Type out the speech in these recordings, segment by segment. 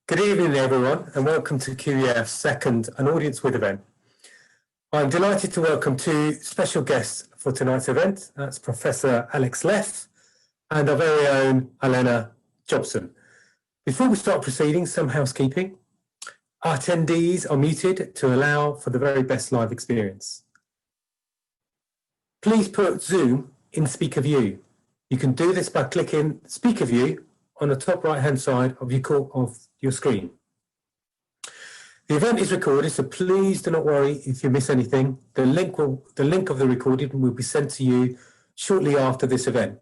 Good evening, everyone, and welcome to QEF's second An Audience With event. I'm delighted to welcome two special guests for tonight's event. That's Professor Alex Leff and our very own Alena Jobson. Before we start proceedings, some housekeeping. Our attendees are muted to allow for the very best live experience. Please put Zoom in speaker view. You can do this by clicking speaker view on the top right-hand side of your screen. The event is recorded, so please do not worry if you miss anything. The link of the recording will be sent to you shortly after this event.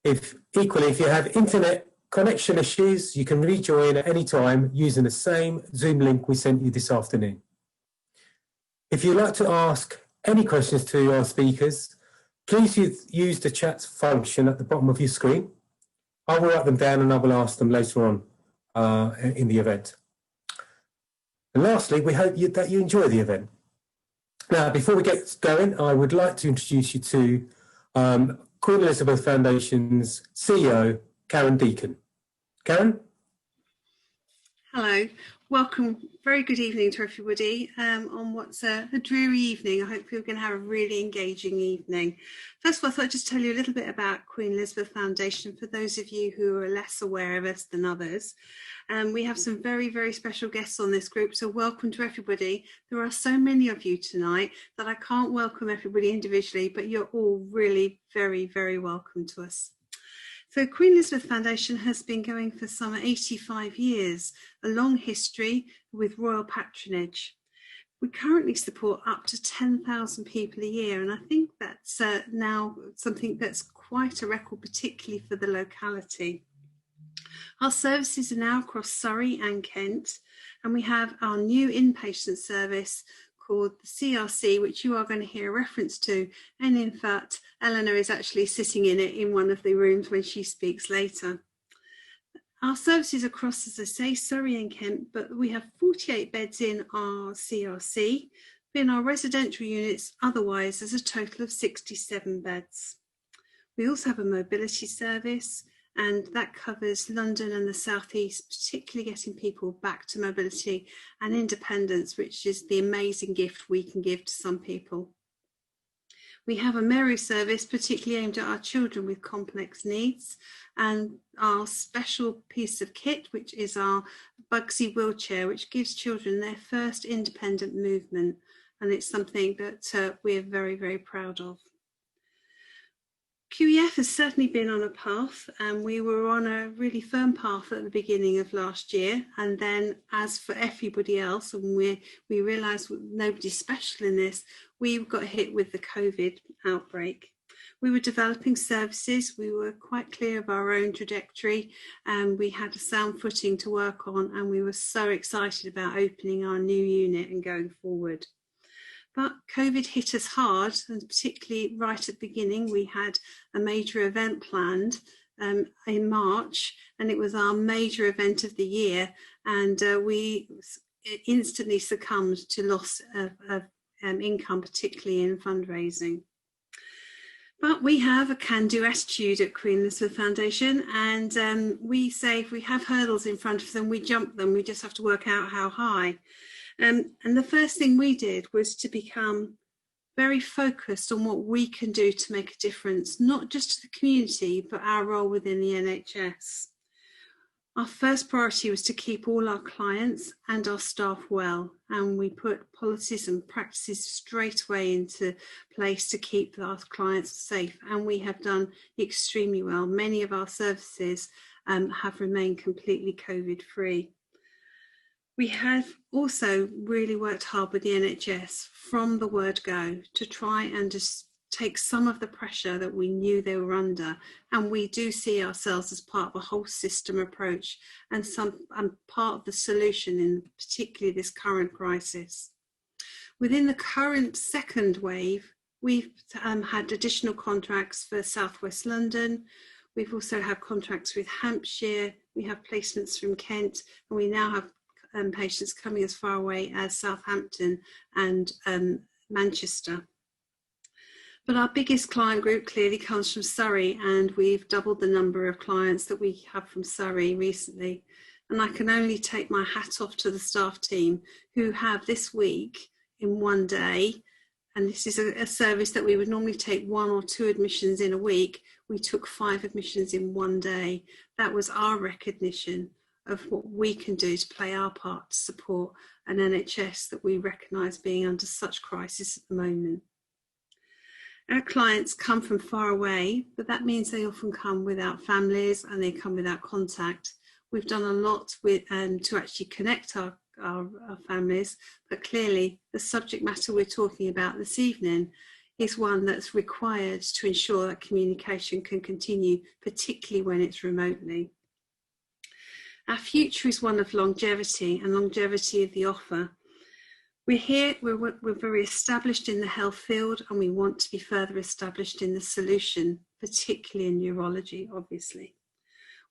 If you have internet connection issues, you can rejoin at any time using the same Zoom link we sent you this afternoon. If you'd like to ask any questions to our speakers, please use the chat function at the bottom of your screen. I will write them down and I will ask them later on in the event. And lastly, we hope that you enjoy the event. Now, before we get going, I would like to introduce you to Queen Elizabeth Foundation's CEO, Karen Deacon. Karen? Hello. Welcome. Very good evening to everybody on what's a dreary evening. I hope you're going to have a really engaging evening. First of all, I thought I'd just tell you a little bit about Queen Elizabeth Foundation for those of you who are less aware of us than others. We have some very, very special guests on this group, so welcome to everybody. There are so many of you tonight that I can't welcome everybody individually, but you're all really very, very welcome to us. So Queen Elizabeth Foundation has been going for some 85 years, a long history with royal patronage. We currently support up to 10,000 people a year, and I think that's now something that's quite a record, particularly for the locality. Our services are now across Surrey and Kent, and we have our new inpatient service called the CRC, which you are going to hear a reference to. And in fact, Eleanor is actually sitting in it in one of the rooms when she speaks later. Our services across, as I say, Surrey and Kent, but we have 48 beds in our CRC. In our residential units, otherwise, there's a total of 67 beds. We also have a mobility service, and that covers London and the South East, particularly getting people back to mobility and independence, which is the amazing gift we can give to some people. We have a Meru service, particularly aimed at our children with complex needs, and our special piece of kit, which is our Bugsy wheelchair, which gives children their first independent movement, and it's something that we're very, very proud of. QEF has certainly been on a path, and we were on a really firm path at the beginning of last year. And then, as for everybody else, and we realised nobody's special in this, we got hit with the COVID outbreak. We were developing services, we were quite clear of our own trajectory, and we had a sound footing to work on, and we were so excited about opening our new unit and going forward. But COVID hit us hard, and particularly right at the beginning, we had a major event planned in March, and it was our major event of the year, and we instantly succumbed to loss of income, particularly in fundraising. But we have a can-do attitude at Queen Elizabeth Foundation, and we say if we have hurdles in front of them, we jump them, we just have to work out how high. And the first thing we did was to become very focused on what we can do to make a difference, not just to the community, but our role within the NHS. Our first priority was to keep all our clients and our staff well, and we put policies and practices straight away into place to keep our clients safe, and we have done extremely well. Many of our services have remained completely COVID-free. We have also really worked hard with the NHS from the word go to try and just take some of the pressure that we knew they were under, and we do see ourselves as part of a whole system approach and part of the solution in particularly this current crisis. Within the current second wave, we've had additional contracts for South West London. We've also had contracts with Hampshire. We have placements from Kent, and we now have patients coming as far away as Southampton and Manchester. But our biggest client group clearly comes from Surrey, and we've doubled the number of clients that we have from Surrey recently. And I can only take my hat off to the staff team who have this week in one day, and this is a service that we would normally take 1 or 2 admissions in a week. We took 5 admissions in one day. That was our recognition of what we can do to play our part to support an NHS that we recognise being under such crisis at the moment. Our clients come from far away, but that means they often come without families and they come without contact. We've done a lot with to actually connect our families, but clearly the subject matter we're talking about this evening is one that's required to ensure that communication can continue, particularly when it's remotely. Our future is one of longevity and longevity of the offer. We're very established in the health field, and we want to be further established in the solution, particularly in neurology, obviously.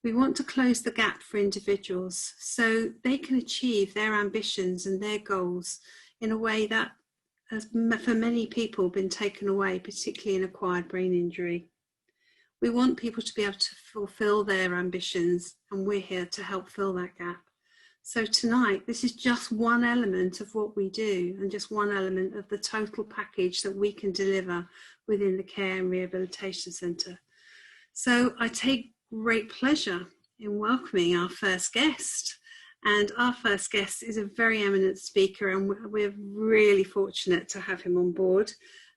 We want to close the gap for individuals so they can achieve their ambitions and their goals in a way that has, for many people, been taken away, particularly in acquired brain injury. We want people to be able to fulfill their ambitions, and we're here to help fill that gap. So tonight, this is just one element of what we do and just one element of the total package that we can deliver within the Care and Rehabilitation Centre. So I take great pleasure in welcoming our first guest. And our first guest is a very eminent speaker, and we're really fortunate to have him on board.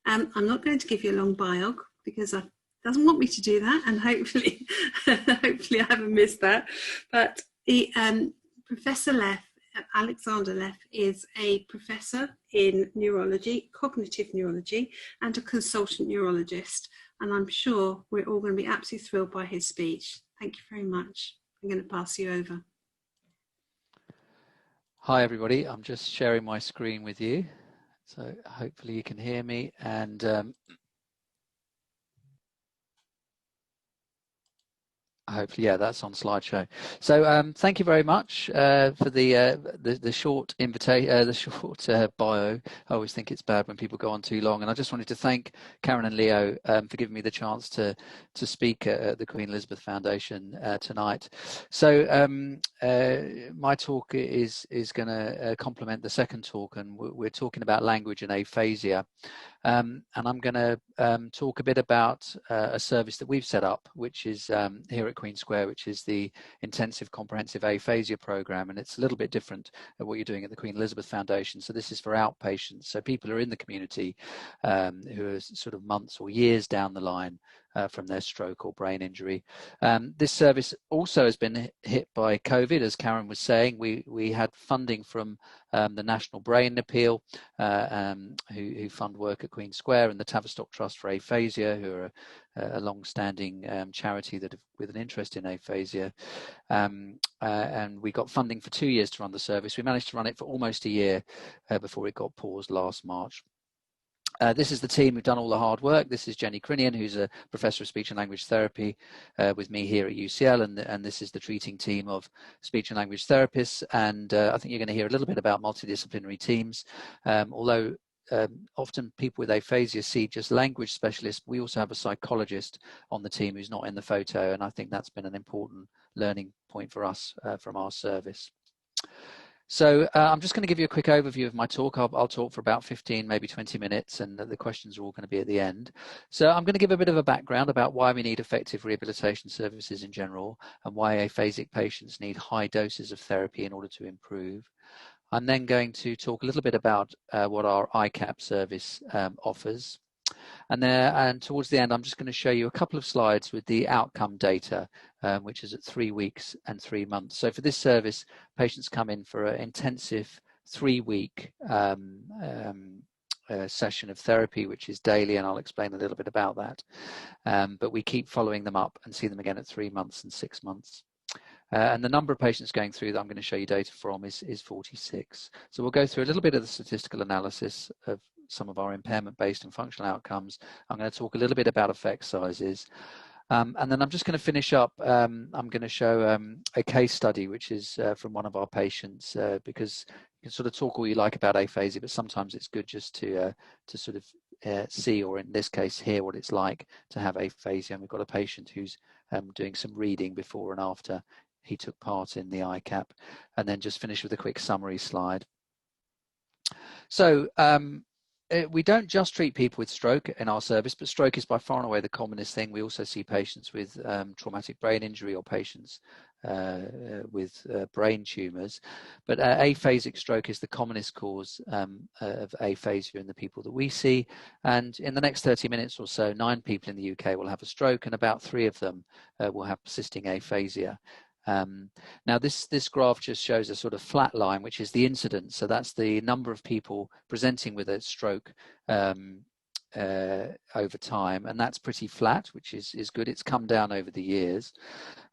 I'm not going to give you a long biog because I doesn't want me to do that, and hopefully, hopefully I haven't missed that. But Professor Leff, Alexander Leff, is a professor in neurology, cognitive neurology, and a consultant neurologist. And I'm sure we're all going to be absolutely thrilled by his speech. Thank you very much. I'm going to pass you over. Hi, everybody. I'm just sharing my screen with you. So hopefully you can hear me. And hopefully, yeah, that's on slideshow. So thank you very much for the short invitation, the short bio. I always think it's bad when people go on too long. And I just wanted to thank Karen and Leo for giving me the chance to speak at the Queen Elizabeth Foundation tonight. So my talk is going to complement the second talk, and we're talking about language and aphasia. And I'm going to talk a bit about a service that we've set up, which is here at Queen Square, which is the Intensive Comprehensive Aphasia Program. And it's a little bit different at what you're doing at the Queen Elizabeth Foundation. So this is for outpatients. So people who are in the community who are sort of months or years down the line from their stroke or brain injury. This service also has been hit by COVID, as Karen was saying. We had funding from the National Brain Appeal, who fund work at Queen Square, and the Tavistock Trust for Aphasia, who are a long-standing charity that with an interest in aphasia. And we got funding for 2 years to run the service. We managed to run it for almost a year before it got paused last March. This is the team who've done all the hard work. This is Jenny Crinian, who's a professor of speech and language therapy with me here at UCL, and this is the treating team of speech and language therapists. And I think you're going to hear a little bit about multidisciplinary teams. Although often people with aphasia see just language specialists, we also have a psychologist on the team who's not in the photo, and I think that's been an important learning point for us from our service. So I'm just going to give you a quick overview of my talk. I'll talk for about 15, maybe 20 minutes, and the questions are all going to be at the end. So I'm going to give a bit of a background about why we need effective rehabilitation services in general, and why aphasic patients need high doses of therapy in order to improve. I'm then going to talk a little bit about what our ICAP service offers. And towards the end, I'm just going to show you a couple of slides with the outcome data, which is at 3 weeks and 3 months. So for this service, patients come in for an intensive 3-week session of therapy, which is daily, and I'll explain a little bit about that. But we keep following them up and see them again at 3 months and 6 months. And the number of patients going through that I'm going to show you data from is 46. So we'll go through a little bit of the statistical analysis of some of our impairment-based and functional outcomes. I'm going to talk a little bit about effect sizes. And then I'm just going to finish up. I'm going to show a case study, which is from one of our patients, because you can sort of talk all you like about aphasia, but sometimes it's good just to sort of see, or in this case, hear what it's like to have aphasia. And we've got a patient who's doing some reading before and after he took part in the ICAP, and then just finish with a quick summary slide. So we don't just treat people with stroke in our service, but stroke is by far and away the commonest thing. We also see patients with traumatic brain injury or patients with brain tumours. But aphasic stroke is the commonest cause of aphasia in the people that we see. And in the next 30 minutes or so, 9 people in the UK will have a stroke, and about 3 of them will have persisting aphasia. Now this graph just shows a sort of flat line, which is the incidence. So that's the number of people presenting with a stroke over time, and that's pretty flat, which is good. It's come down over the years.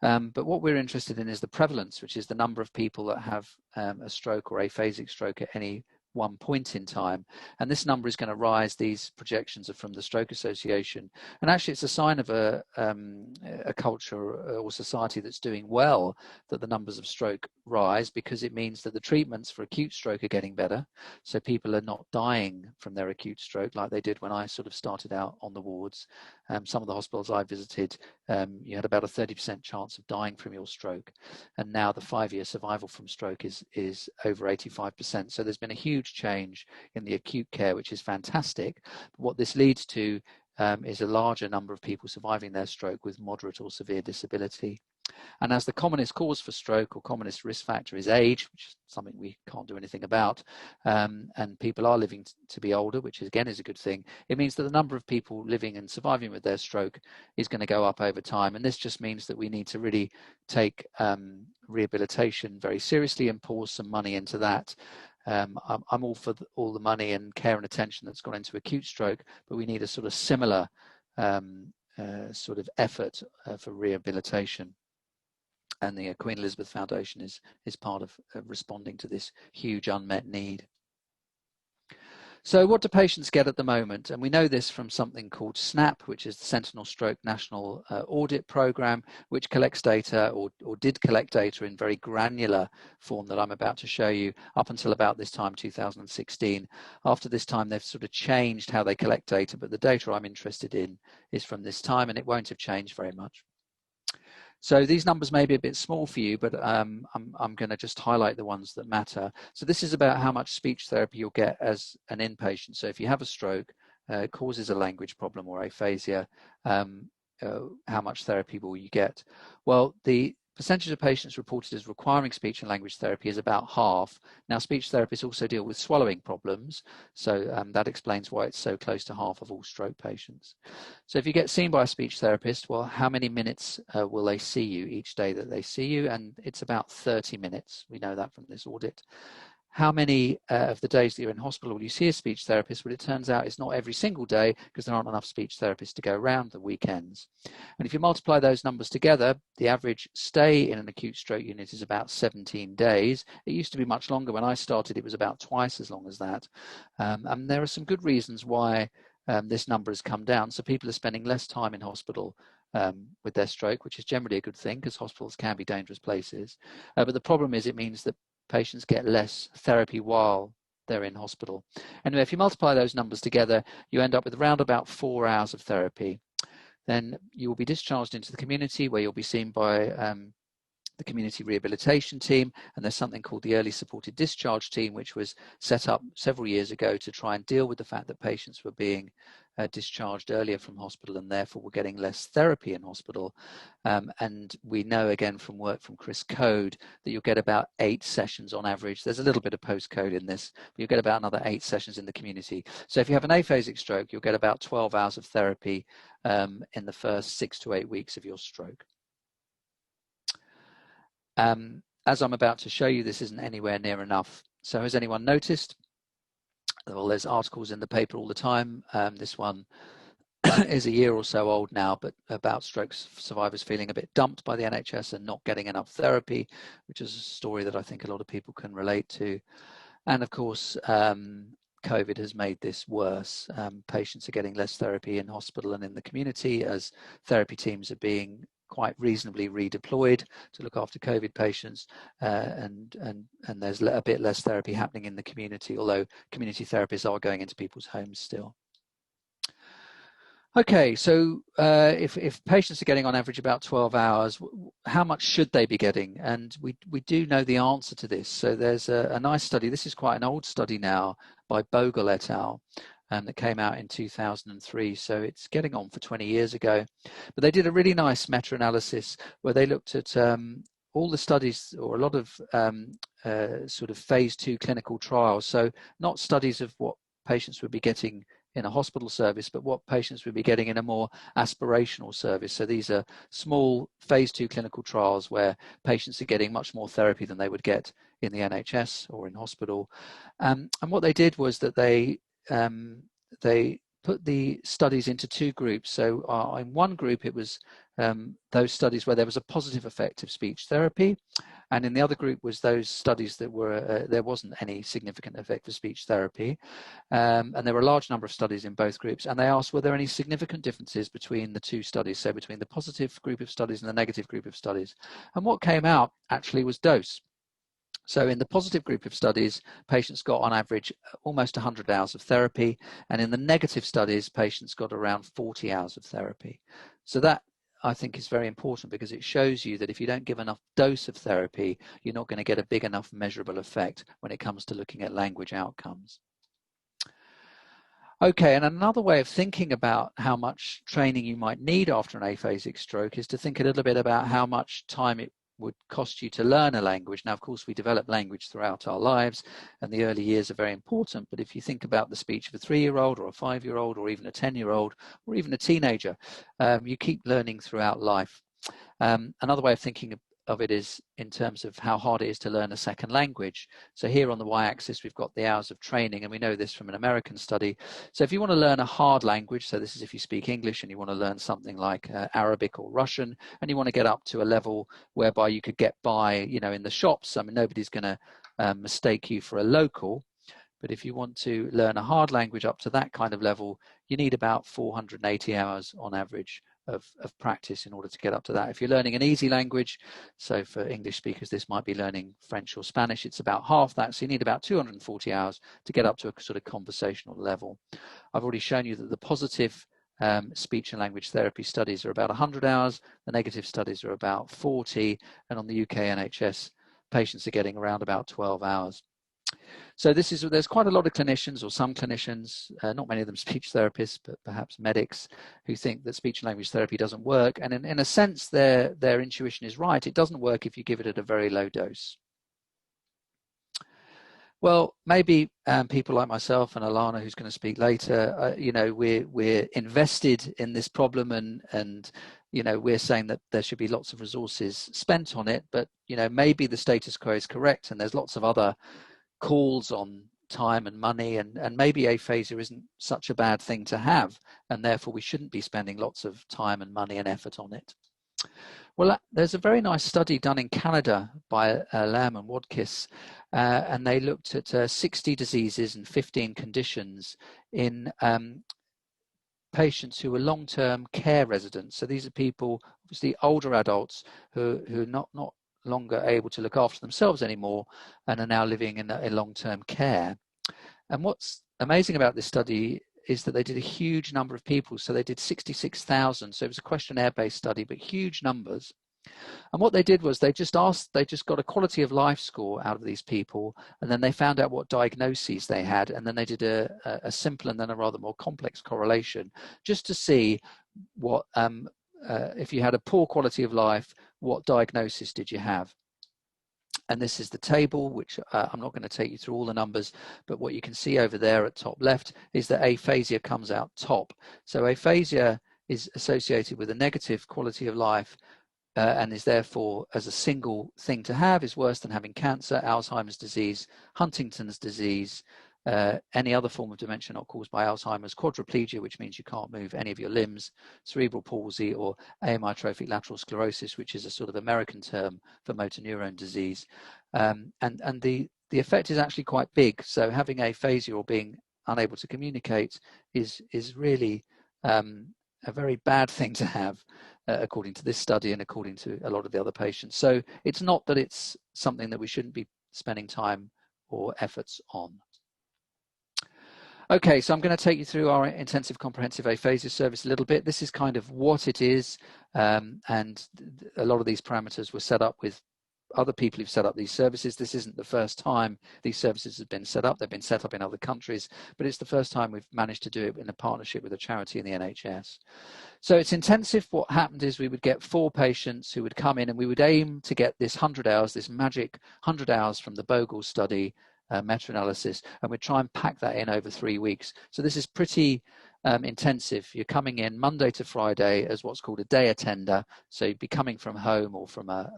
But what we're interested in is the prevalence, which is the number of people that have a stroke or aphasic stroke at any one point in time, and this number is going to rise. These projections are from the Stroke Association, and actually it's a sign of a culture or society that's doing well, that the numbers of stroke rise, because it means that the treatments for acute stroke are getting better, so people are not dying from their acute stroke like they did when I sort of started out on the wards. Some of the hospitals I visited, you had about a 30% chance of dying from your stroke, and now the 5-year survival from stroke is over 85%. So there's been a huge change in the acute care, which is fantastic. But what this leads to is a larger number of people surviving their stroke with moderate or severe disability. And as the commonest cause for stroke or commonest risk factor is age, which is something we can't do anything about, and people are living to be older, which again is a good thing, it means that the number of people living and surviving with their stroke is going to go up over time. And this just means that we need to really take rehabilitation very seriously and pour some money into that. I'm all for all the money and care and attention that's gone into acute stroke, but we need a sort of similar sort of effort for rehabilitation. And the Queen Elizabeth Foundation is part of responding to this huge unmet need. So what do patients get at the moment? And we know this from something called SNAP, which is the Sentinel Stroke National Audit Programme, which collects data, or did collect data in very granular form that I'm about to show you, up until about this time, 2016. After this time, they've sort of changed how they collect data, but the data I'm interested in is from this time, and it won't have changed very much. So these numbers may be a bit small for you, but I'm going to just highlight the ones that matter. So this is about how much speech therapy you'll get as an inpatient. So if you have a stroke, causes a language problem or aphasia, how much therapy will you get? Well, the percentage of patients reported as requiring speech and language therapy is about half. Now, speech therapists also deal with swallowing problems, so that explains why it's so close to half of all stroke patients. So if you get seen by a speech therapist, well, how many minutes will they see you each day that they see you? And it's about 30 minutes. We know that from this audit. How many of the days that you're in hospital will you see a speech therapist? Well, it turns out it's not every single day, because there aren't enough speech therapists to go around the weekends. And if you multiply those numbers together, the average stay in an acute stroke unit is about 17 days. It used to be much longer. When I started, it was about twice as long as that. And there are some good reasons why this number has come down. So people are spending less time in hospital with their stroke, which is generally a good thing, because hospitals can be dangerous places. But the problem is, it means that patients get less therapy while they're in hospital. Anyway, if you multiply those numbers together, you end up with around about 4 hours of therapy. Then you will be discharged into the community, where you'll be seen by the community rehabilitation team, and there's something called the early supported discharge team, which was set up several years ago to try and deal with the fact that patients were being discharged earlier from hospital and therefore were getting less therapy in hospital. And we know again from work from Chris Code that you'll get about 8 sessions on average. There's a little bit of postcode in this, but you'll get about another 8 sessions in the community. So if you have an aphasic stroke, you'll get about 12 hours of therapy in the first 6 to 8 weeks of your stroke. As I'm about to show you, this isn't anywhere near enough. So has anyone noticed? Well, there's articles in the paper all the time. This one is a year or so old now, but about stroke survivors feeling a bit dumped by the NHS and not getting enough therapy, which is a story that I think a lot of people can relate to. And of course, COVID has made this worse. Patients are getting less therapy in hospital and in the community, as therapy teams are being quite reasonably redeployed to look after COVID patients, and there's a bit less therapy happening in the community, although community therapists are going into people's homes still. Okay, so if patients are getting on average about 12 hours, how much should they be getting? And we do know the answer to this. So there's a nice study, this is quite an old study now, by Bhogal et al. That came out in 2003, so it's getting on for 20 years ago. But they did a really nice meta-analysis where they looked at all the studies, or a lot of sort of phase 2 clinical trials. So not studies of what patients would be getting in a hospital service, but what patients would be getting in a more aspirational service. So these are small phase 2 clinical trials where patients are getting much more therapy than they would get in the NHS or in hospital. And what they did was that they put the studies into 2 groups. So in one group, it was those studies where there was a positive effect of speech therapy. And in the other group was those studies that were there wasn't any significant effect for speech therapy. And there were a large number of studies in both groups. And they asked, were there any significant differences between the 2 studies, so between the positive group of studies and the negative group of studies? And what came out actually was dose. So in the positive group of studies, patients got on average almost 100 hours of therapy. And in the negative studies, patients got around 40 hours of therapy. So that, I think, is very important, because it shows you that if you don't give enough dose of therapy, you're not going to get a big enough measurable effect when it comes to looking at language outcomes. Okay, and another way of thinking about how much training you might need after an aphasic stroke is to think a little bit about how much time it would cost you to learn a language. Now, of course, we develop language throughout our lives, and the early years are very important. But if you think about the speech of a 3-year-old or a 5-year-old or even a 10-year-old or even a teenager, you keep learning throughout life. Another way of thinking of it is in terms of how hard it is to learn a second language. So here on the y-axis, we've got the hours of training, and we know this from an American study. So if you want to learn a hard language, so this is if you speak English and you want to learn something like Arabic or Russian, and you want to get up to a level whereby you could get by, in the shops. I mean, nobody's going to mistake you for a local. But if you want to learn a hard language up to that kind of level, you need about 480 hours on average of practice in order to get up to that. If you're learning an easy language, so for English speakers, this might be learning French or Spanish, it's about half that. So you need about 240 hours to get up to a sort of conversational level. I've already shown you that the positive speech and language therapy studies are about 100 hours. The negative studies are about 40. And on the UK NHS, patients are getting around about 12 hours. So there's quite a lot of clinicians, or some clinicians, not many of them speech therapists, but perhaps medics, who think that speech and language therapy doesn't work. And in a sense, their intuition is right. It doesn't work if you give it at a very low dose. Well, maybe people like myself and Alena, who's going to speak later, we're invested in this problem, and we're saying that there should be lots of resources spent on it. But maybe the status quo is correct, and there's lots of other calls on time and money, and maybe aphasia isn't such a bad thing to have, and therefore we shouldn't be spending lots of time and money and effort on it. Well, there's a very nice study done in Canada by Leff and Wadkiss, and they looked at 60 diseases and 15 conditions in patients who were long-term care residents. So these are people, obviously older adults, who are not longer able to look after themselves anymore and are now living in long-term care. And what's amazing about this study is that they did a huge number of people. So they did 66,000. So it was a questionnaire-based study, but huge numbers. And what they did was they just got a quality of life score out of these people, and then they found out what diagnoses they had, and then they did a simple and then a rather more complex correlation just to see what if you had a poor quality of life, what diagnosis did you have? And this is the table, which I'm not going to take you through all the numbers, but what you can see over there at top left is that aphasia comes out top. So aphasia is associated with a negative quality of life, and is therefore, as a single thing to have, is worse than having cancer, Alzheimer's disease, Huntington's disease, any other form of dementia not caused by Alzheimer's, quadriplegia, which means you can't move any of your limbs, cerebral palsy, or amyotrophic lateral sclerosis, which is a sort of American term for motor neuron disease. And the effect is actually quite big. So having aphasia or being unable to communicate is really a very bad thing to have, according to this study and according to a lot of the other patients. So it's not that it's something that we shouldn't be spending time or efforts on. Okay, so I'm going to take you through our intensive comprehensive aphasia service a little bit. This is kind of what it is, and a lot of these parameters were set up with other people who've set up these services. This isn't the first time these services have been set up. They've been set up in other countries, but it's the first time we've managed to do it in a partnership with a charity in the NHS. So it's intensive. What happened is we would get 4 patients who would come in, and we would aim to get this 100 hours, this magic 100 hours from the Bhogal study, meta-analysis, and we'd try and pack that in over 3 weeks. So this is pretty intensive. You're coming in Monday to Friday as what's called a day attender. So you'd be coming from home or from a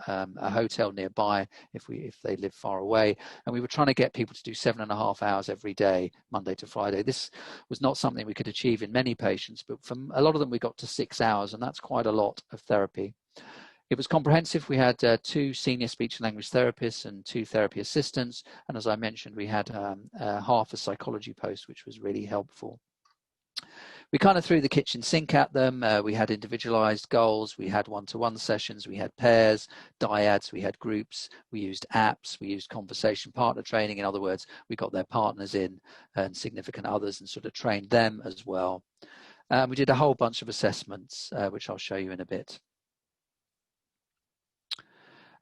hotel nearby if they live far away. And we were trying to get people to do 7.5 hours every day, Monday to Friday. This was not something we could achieve in many patients, but from a lot of them we got to 6 hours, and that's quite a lot of therapy. It was comprehensive. We had 2 senior speech and language therapists and 2 therapy assistants. And as I mentioned, we had half a psychology post, which was really helpful. We kind of threw the kitchen sink at them. We had individualized goals. We had one-to-one sessions. We had pairs, dyads. We had groups. We used apps. We used conversation partner training. In other words, we got their partners in and significant others and sort of trained them as well. We did a whole bunch of assessments, which I'll show you in a bit.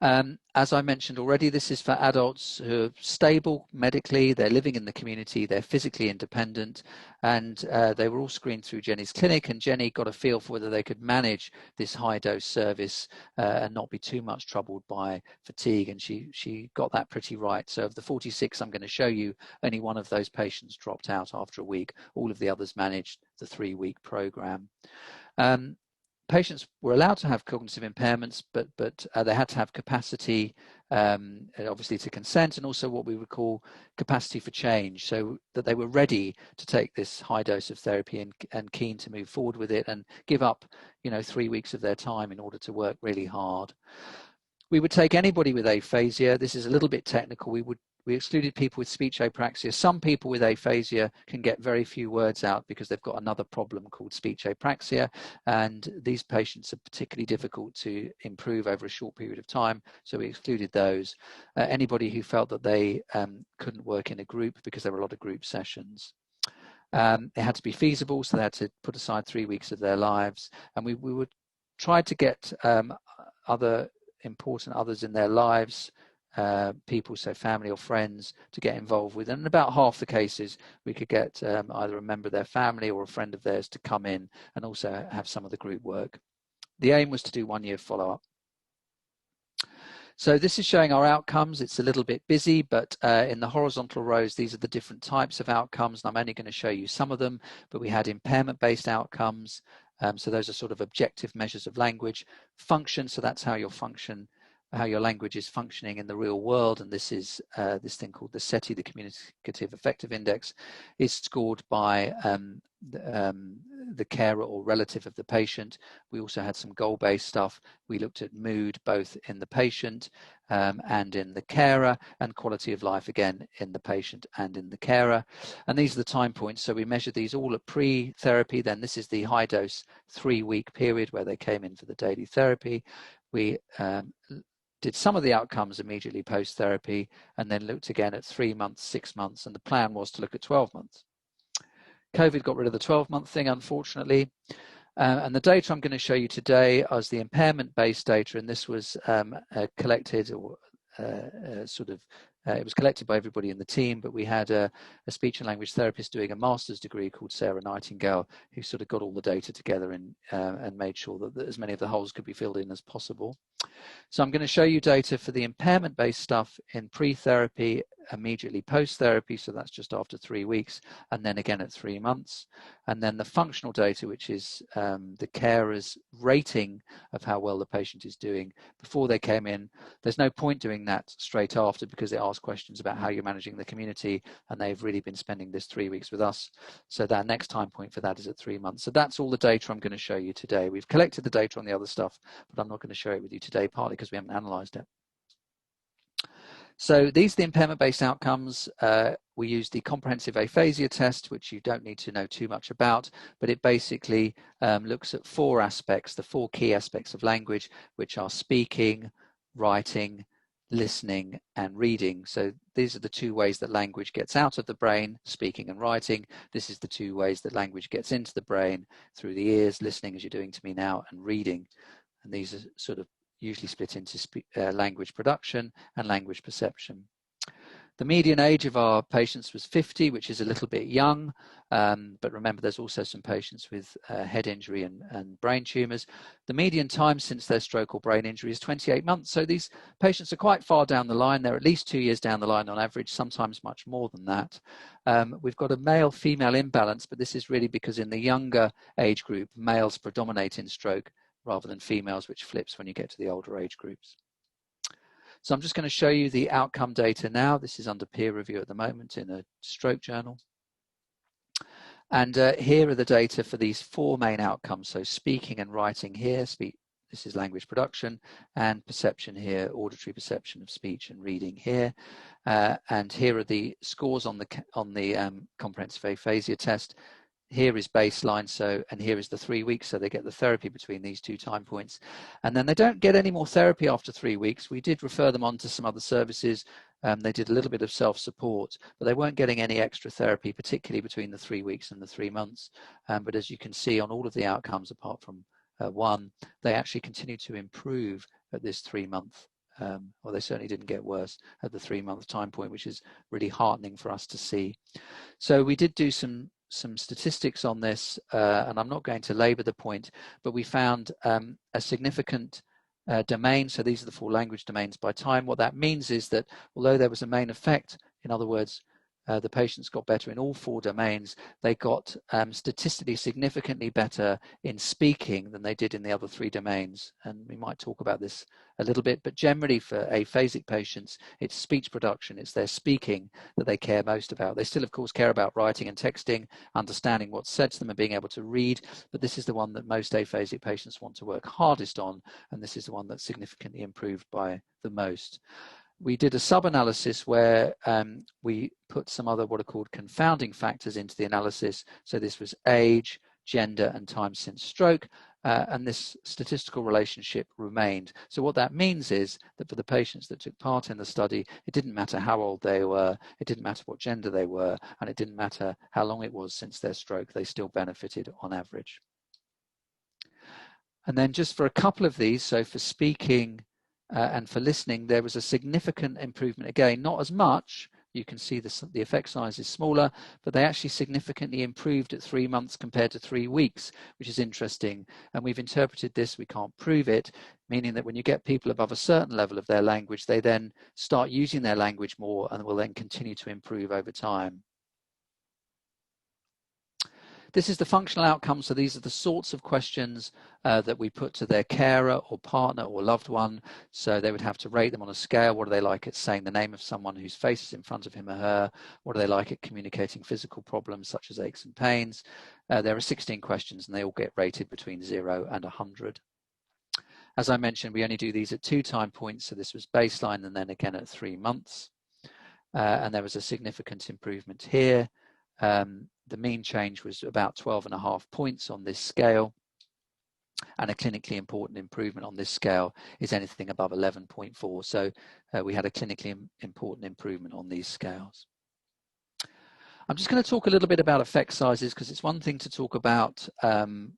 As I mentioned already, this is for adults who are stable medically, they're living in the community, they're physically independent, and they were all screened through Jenny's clinic, and Jenny got a feel for whether they could manage this high dose service and not be too much troubled by fatigue, and she got that pretty right. So of the 46 I'm going to show you, only one of those patients dropped out after a week. All of the others managed the 3-week program. Patients were allowed to have cognitive impairments, but they had to have capacity, obviously, to consent, and also what we would call capacity for change, so that they were ready to take this high dose of therapy and keen to move forward with it and give up, 3 weeks of their time in order to work really hard. We would take anybody with aphasia. This is a little bit technical. We excluded people with speech apraxia. Some people with aphasia can get very few words out because they've got another problem called speech apraxia, and these patients are particularly difficult to improve over a short period of time, so we excluded those. Anybody who felt that they couldn't work in a group because there were a lot of group sessions. It had to be feasible, so they had to put aside 3 weeks of their lives, and we would try to get other important others in their lives, people, so family or friends, to get involved with. And in about half the cases, we could get either a member of their family or a friend of theirs to come in and also have some of the group work. The aim was to do 1 year follow-up. So this is showing our outcomes. It's a little bit busy, but in the horizontal rows, these are the different types of outcomes, and I'm only going to show you some of them, but we had impairment-based outcomes. So those are sort of objective measures of language. Function, so that's how your language is functioning in the real world, and this is this thing called the CETI, the Communicative Effective Index, is scored by the carer or relative of the patient. We also had some goal-based stuff. We looked at mood both in the patient and in the carer, and quality of life again in the patient and in the carer. And these are the time points. So we measured these all at pre-therapy. Then this is the high dose 3-week period where they came in for the daily therapy. We did some of the outcomes immediately post-therapy, and then looked again at 3 months, 6 months, and the plan was to look at 12 months. COVID got rid of the 12-month thing, unfortunately. And the data I'm going to show you today is the impairment-based data, and this was collected, or it was collected by everybody in the team, but we had a speech and language therapist doing a master's degree called Sarah Nightingale, who sort of got all the data together and made sure that as many of the holes could be filled in as possible. So I'm going to show you data for the impairment-based stuff in pre-therapy, immediately post-therapy, so that's just after 3 weeks, and then again at 3 months. And then the functional data, which is the carer's rating of how well the patient is doing before they came in. There's no point doing that straight after because it asks questions about how you're managing the community, and they've really been spending this 3 weeks with us. So that next time point for that is at 3 months. So that's all the data I'm going to show you today. We've collected the data on the other stuff, but I'm not going to share it with you today, partly because we haven't analysed it. So these are the impairment-based outcomes. We used the comprehensive aphasia test, which you don't need to know too much about, but it basically looks at 4 aspects, the 4 key aspects of language, which are speaking, writing, listening and reading. So these are the two ways that language gets out of the brain, speaking and writing. This is the two ways that language gets into the brain, through the ears, listening as you're doing to me now, and reading. And these are sort of usually split into language production and language perception. The median age of our patients was 50, which is a little bit young, but remember there's also some patients with head injury and brain tumours. The median time since their stroke or brain injury is 28 months. So these patients are quite far down the line. They're at least 2 years down the line on average, sometimes much more than that. We've got a male-female imbalance, but this is really because in the younger age group, males predominate in stroke rather than females, which flips when you get to the older age groups. So I'm just going to show you the outcome data now. This is under peer review at the moment in a stroke journal. And here are the data for these 4 main outcomes. So speaking and writing here, this is language production, and perception here, auditory perception of speech and reading here. And here are the scores on the comprehensive aphasia test. Here is baseline, and here is the 3 weeks, so they get the therapy between these 2 time points. And then they don't get any more therapy after 3 weeks. We did refer them on to some other services. They did a little bit of self-support, but they weren't getting any extra therapy, particularly between the 3 weeks and the 3 months. But as you can see on all of the outcomes, apart from 1, they actually continue to improve at this 3-month, or they certainly didn't get worse at the 3-month time point, which is really heartening for us to see. So we did do some statistics on this, and I'm not going to labor the point, but we found a significant domain. So these are the 4 language domains by time. What that means is that although there was a main effect, in other words, the patients got better in all 4 domains, they got statistically significantly better in speaking than they did in the other 3 domains. And we might talk about this a little bit, but generally for aphasic patients, it's speech production, it's their speaking that they care most about. They still, of course, care about writing and texting, understanding what's said to them and being able to read, but this is the one that most aphasic patients want to work hardest on, and this is the one that's significantly improved by the most. We did a sub-analysis where we put some other what are called confounding factors into the analysis. So this was age, gender, and time since stroke, and this statistical relationship remained. So what that means is that for the patients that took part in the study, it didn't matter how old they were, it didn't matter what gender they were, and it didn't matter how long it was since their stroke, they still benefited on average. And then just for a couple of these, so for speaking and for listening, there was a significant improvement. Again, not as much. You can see the effect size is smaller, but they actually significantly improved at 3 months compared to 3 weeks, which is interesting. And we've interpreted this, we can't prove it, meaning that when you get people above a certain level of their language, they then start using their language more and will then continue to improve over time. This is the functional outcome. So these are the sorts of questions that we put to their carer or partner or loved one. So they would have to rate them on a scale. What do they like at saying the name of someone whose face is in front of him or her? What do they like at communicating physical problems such as aches and pains? There are 16 questions and they all get rated between 0 and 100. As I mentioned, we only do these at 2 time points. So this was baseline and then again at 3 months. And there was a significant improvement here. The mean change was about 12.5 points on this scale, and a clinically important improvement on this scale is anything above 11.4. So we had a clinically important improvement on these scales. I'm just going to talk a little bit about effect sizes, because it's one thing to talk about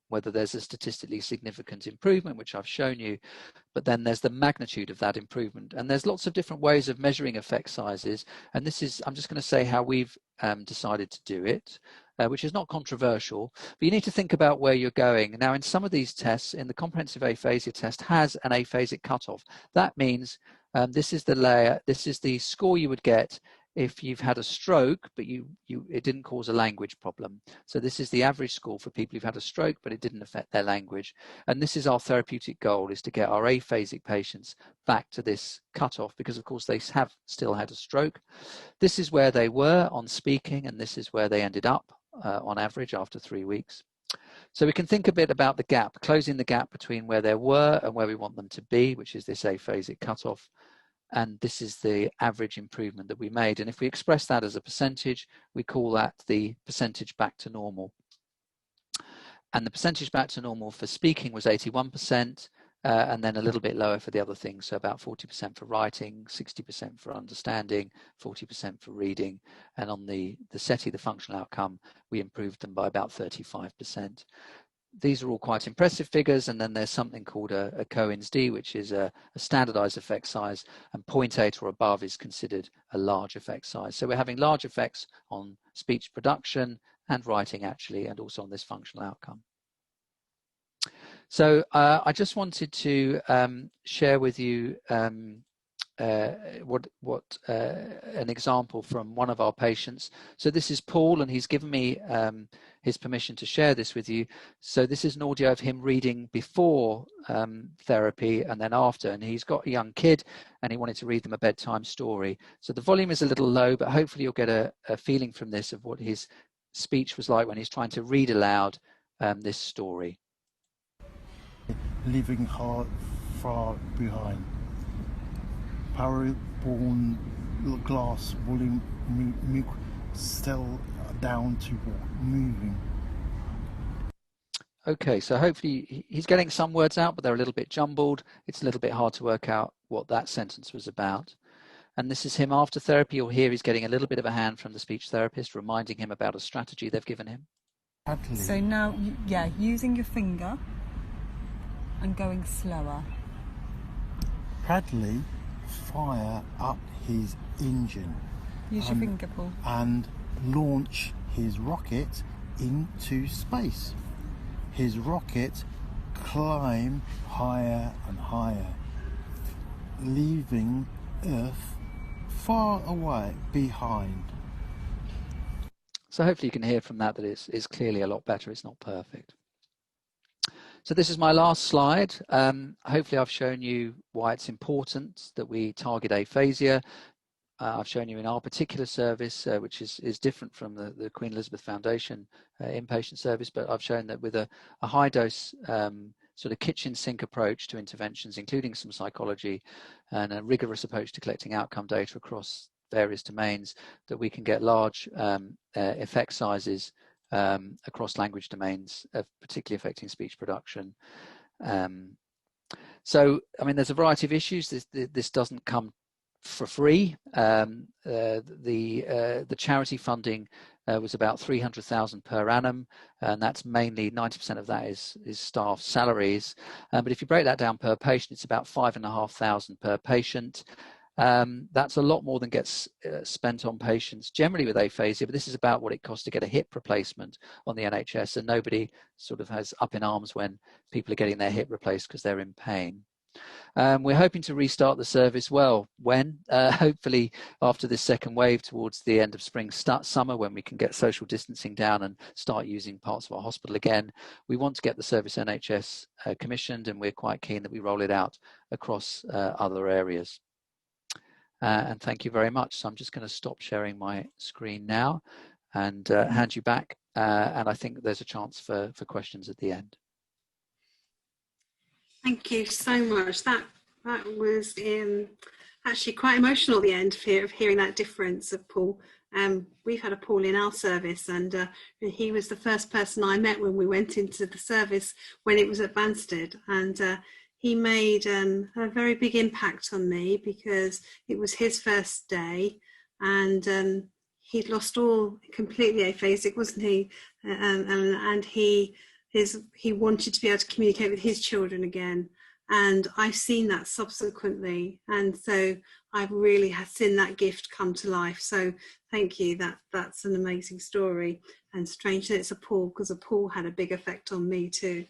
whether there's a statistically significant improvement, which I've shown you, but then there's the magnitude of that improvement. And there's lots of different ways of measuring effect sizes. And this is, I'm just going to say how we've decided to do it, which is not controversial, but you need to think about where you're going. Now, in some of these tests, in the comprehensive aphasia test has an aphasic cutoff. That means this is the layer, this is the score you would get if you've had a stroke, but it didn't cause a language problem. So this is the average score for people who've had a stroke, but it didn't affect their language. And this is our therapeutic goal, is to get our aphasic patients back to this cutoff, because of course they have still had a stroke. This is where they were on speaking, and this is where they ended up on average after 3 weeks. So we can think a bit about the gap, closing the gap between where they were and where we want them to be, which is this aphasic cutoff. And this is the average improvement that we made. And if we express that as a percentage, we call that the percentage back to normal. And the percentage back to normal for speaking was 81%, and then a little bit lower for the other things, so about 40% for writing, 60% for understanding, 40% for reading, and on the CETI, the functional outcome, we improved them by about 35%. These are all quite impressive figures, and then there's something called a Cohen's D, which is a standardized effect size, and 0.8 or above is considered a large effect size. So we're having large effects on speech production and writing, actually, and also on this functional outcome. So I just wanted to share with you an example from one of our patients. So this is Paul, and he's given me his permission to share this with you. So this is an audio of him reading before therapy and then after, and he's got a young kid and he wanted to read them a bedtime story. So the volume is a little low, but hopefully you'll get a feeling from this of what his speech was like when he's trying to read aloud this story. Leaving her far behind. Parable glass volume milk still down to moving. Okay, so hopefully he's getting some words out, but they're a little bit jumbled. It's a little bit hard to work out what that sentence was about. And this is him after therapy. You'll hear he's getting a little bit of a hand from the speech therapist, reminding him about a strategy they've given him. So now, yeah, using your finger and going slower. Bradley fire up his engine. Use your finger, Paul. And launch his rocket into space. His rocket climb higher and higher, leaving Earth far away behind. So hopefully you can hear from that it's clearly a lot better. It's not perfect. So this is my last slide. Hopefully I've shown you why it's important that we target aphasia. I've shown you in our particular service, which is different from the Queen Elizabeth Foundation inpatient service, but I've shown that with a high dose sort of kitchen sink approach to interventions, including some psychology and a rigorous approach to collecting outcome data across various domains, that we can get large effect sizes across language domains, particularly affecting speech production. So, I mean, there's a variety of issues. This doesn't come for free. The charity funding was about 300,000 per annum, and that's mainly 90% of that is staff salaries. But if you break that down per patient, it's about 5,500 per patient. That's a lot more than gets spent on patients generally with aphasia, but this is about what it costs to get a hip replacement on the NHS, and nobody sort of has up in arms when people are getting their hip replaced because they're in pain. We're hoping to restart the service hopefully after this second wave towards the end of spring, summer, when we can get social distancing down and start using parts of our hospital again. We want to get the service NHS commissioned, and we're quite keen that we roll it out across other areas. And thank you very much. So I'm just going to stop sharing my screen now and hand you back. And I think there's a chance for questions at the end. Thank you so much. That was actually quite emotional at the end of hearing that difference of Paul. We've had a Paul in our service, and he was the first person I met when we went into the service when it was at Banstead, and he made a very big impact on me because it was his first day, and he'd lost all completely aphasic, wasn't he? And he wanted to be able to communicate with his children again. And I've seen that subsequently. And so I've really seen that gift come to life. So thank you. That's an amazing story. And strange that it's a Paul, because a Paul had a big effect on me too.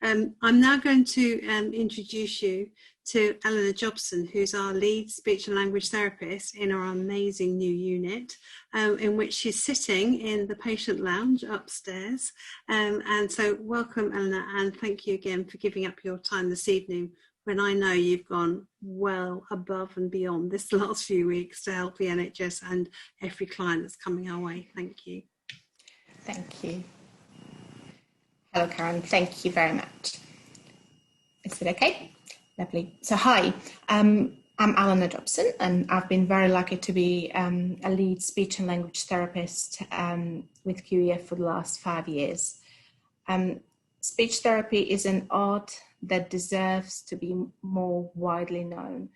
I'm now going to introduce you to Alena Jobson, who's our lead speech and language therapist in our amazing new unit, in which she's sitting in the patient lounge upstairs. And so welcome, Alena, and thank you again for giving up your time this evening, when I know you've gone well above and beyond this last few weeks to help the NHS and every client that's coming our way. Thank you. Thank you. Hello, Karen. Thank you very much. Is it okay? Lovely. So hi, I'm Alena Jobson, and I've been very lucky to be a lead speech and language therapist with QEF for the last 5 years. Speech therapy is an odd that deserves to be more widely known.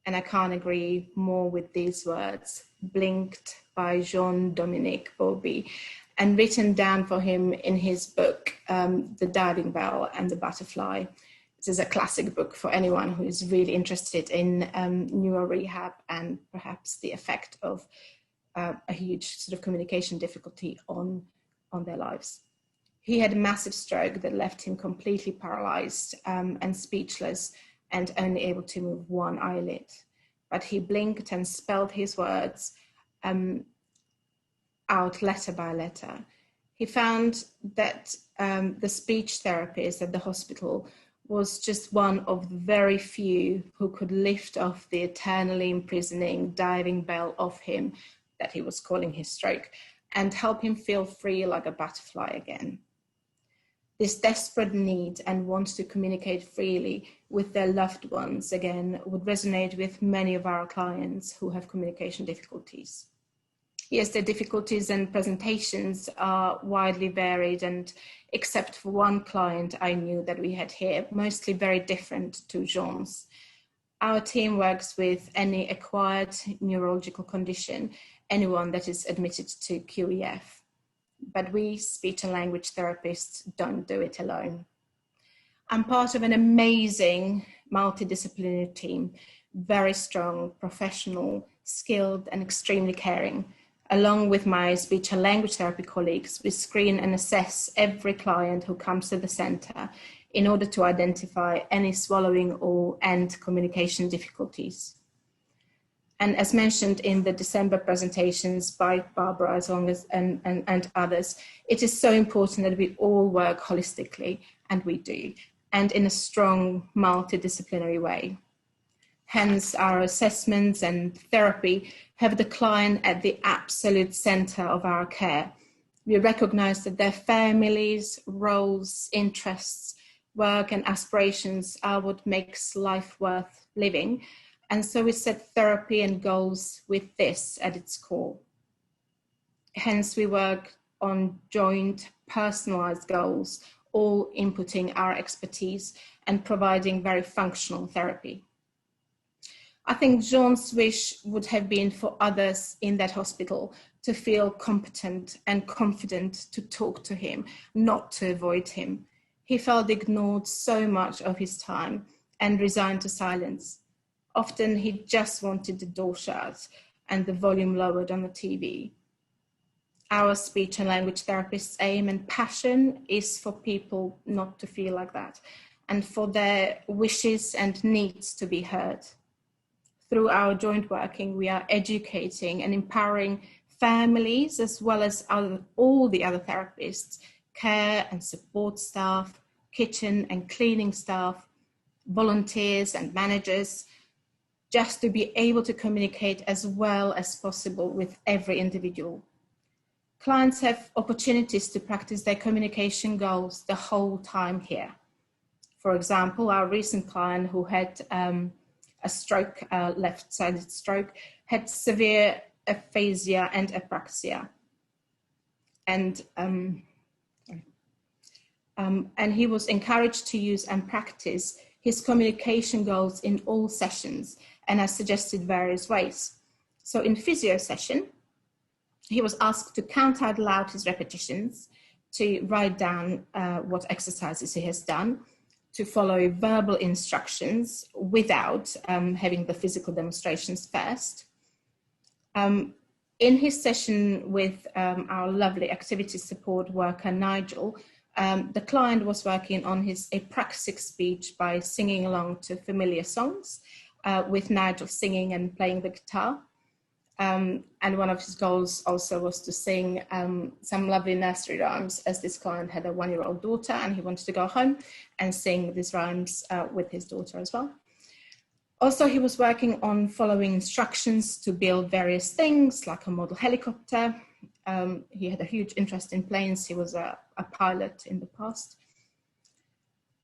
And I can't agree more with these words, blinked by Jean-Dominique Bauby, and written down for him in his book, The Diving Bell and the Butterfly. This is a classic book for anyone who is really interested in neuro rehab and perhaps the effect of a huge sort of communication difficulty on their lives. He had a massive stroke that left him completely paralyzed and speechless and only able to move one eyelid. But he blinked and spelled his words out letter by letter. He found that the speech therapist at the hospital was just one of the very few who could lift off the eternally imprisoning diving bell off him that he was calling his stroke and help him feel free like a butterfly again. This desperate need and want to communicate freely with their loved ones again would resonate with many of our clients who have communication difficulties. Yes, their difficulties and presentations are widely varied, and except for one client I knew that we had here, mostly very different to Jean's. Our team works with any acquired neurological condition, anyone that is admitted to QEF. But we speech and language therapists don't do it alone. I'm part of an amazing multidisciplinary team, very strong, professional, skilled, and extremely caring. Along with my speech and language therapy colleagues, we screen and assess every client who comes to the center in order to identify any swallowing or end communication difficulties. And as mentioned in the December presentations by Barbara as long as and others, it is so important that we all work holistically, and we do, and in a strong multidisciplinary way. Hence, our assessments and therapy have the client at the absolute center of our care. We recognize that their families, roles, interests, work, and aspirations are what makes life worth living. And so we set therapy and goals with this at its core. Hence, we work on joint, personalized goals, all inputting our expertise and providing very functional therapy. I think Jean's wish would have been for others in that hospital to feel competent and confident to talk to him, not to avoid him. He felt ignored so much of his time and resigned to silence. Often he just wanted the door shut and the volume lowered on the TV. Our speech and language therapists' aim and passion is for people not to feel like that and for their wishes and needs to be heard. Through our joint working, we are educating and empowering families as well as all the other therapists, care and support staff, kitchen and cleaning staff, volunteers and managers, just to be able to communicate as well as possible with every individual. Clients have opportunities to practice their communication goals the whole time here. For example, our recent client who had a stroke, left-sided stroke, had severe aphasia and apraxia. And he was encouraged to use and practice his communication goals in all sessions, and has suggested various ways. So in physio session, he was asked to count out loud his repetitions, to write down what exercises he has done, to follow verbal instructions without having the physical demonstrations first. In his session with our lovely activity support worker, Nigel, the client was working on his Aphasic speech by singing along to familiar songs, with Nigel singing and playing the guitar. And one of his goals also was to sing some lovely nursery rhymes, as this client had a 1-year-old daughter and he wanted to go home and sing these rhymes with his daughter as well. Also, he was working on following instructions to build various things like a model helicopter. He had a huge interest in planes. He was a pilot in the past.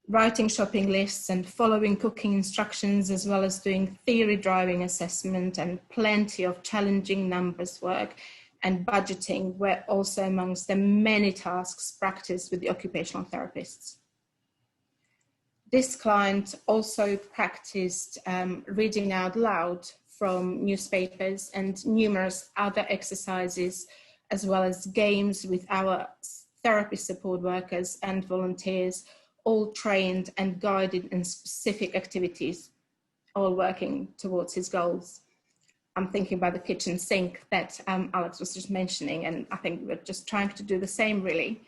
Writing shopping lists and following cooking instructions, as well as doing theory driving assessment and plenty of challenging numbers work and budgeting were also amongst the many tasks practiced with the occupational therapists. This client also practiced reading out loud from newspapers and numerous other exercises, as well as games with our therapy support workers and volunteers, all trained and guided in specific activities, all working towards his goals. I'm thinking about the kitchen sink that Alex was just mentioning, and I think we're just trying to do the same, really.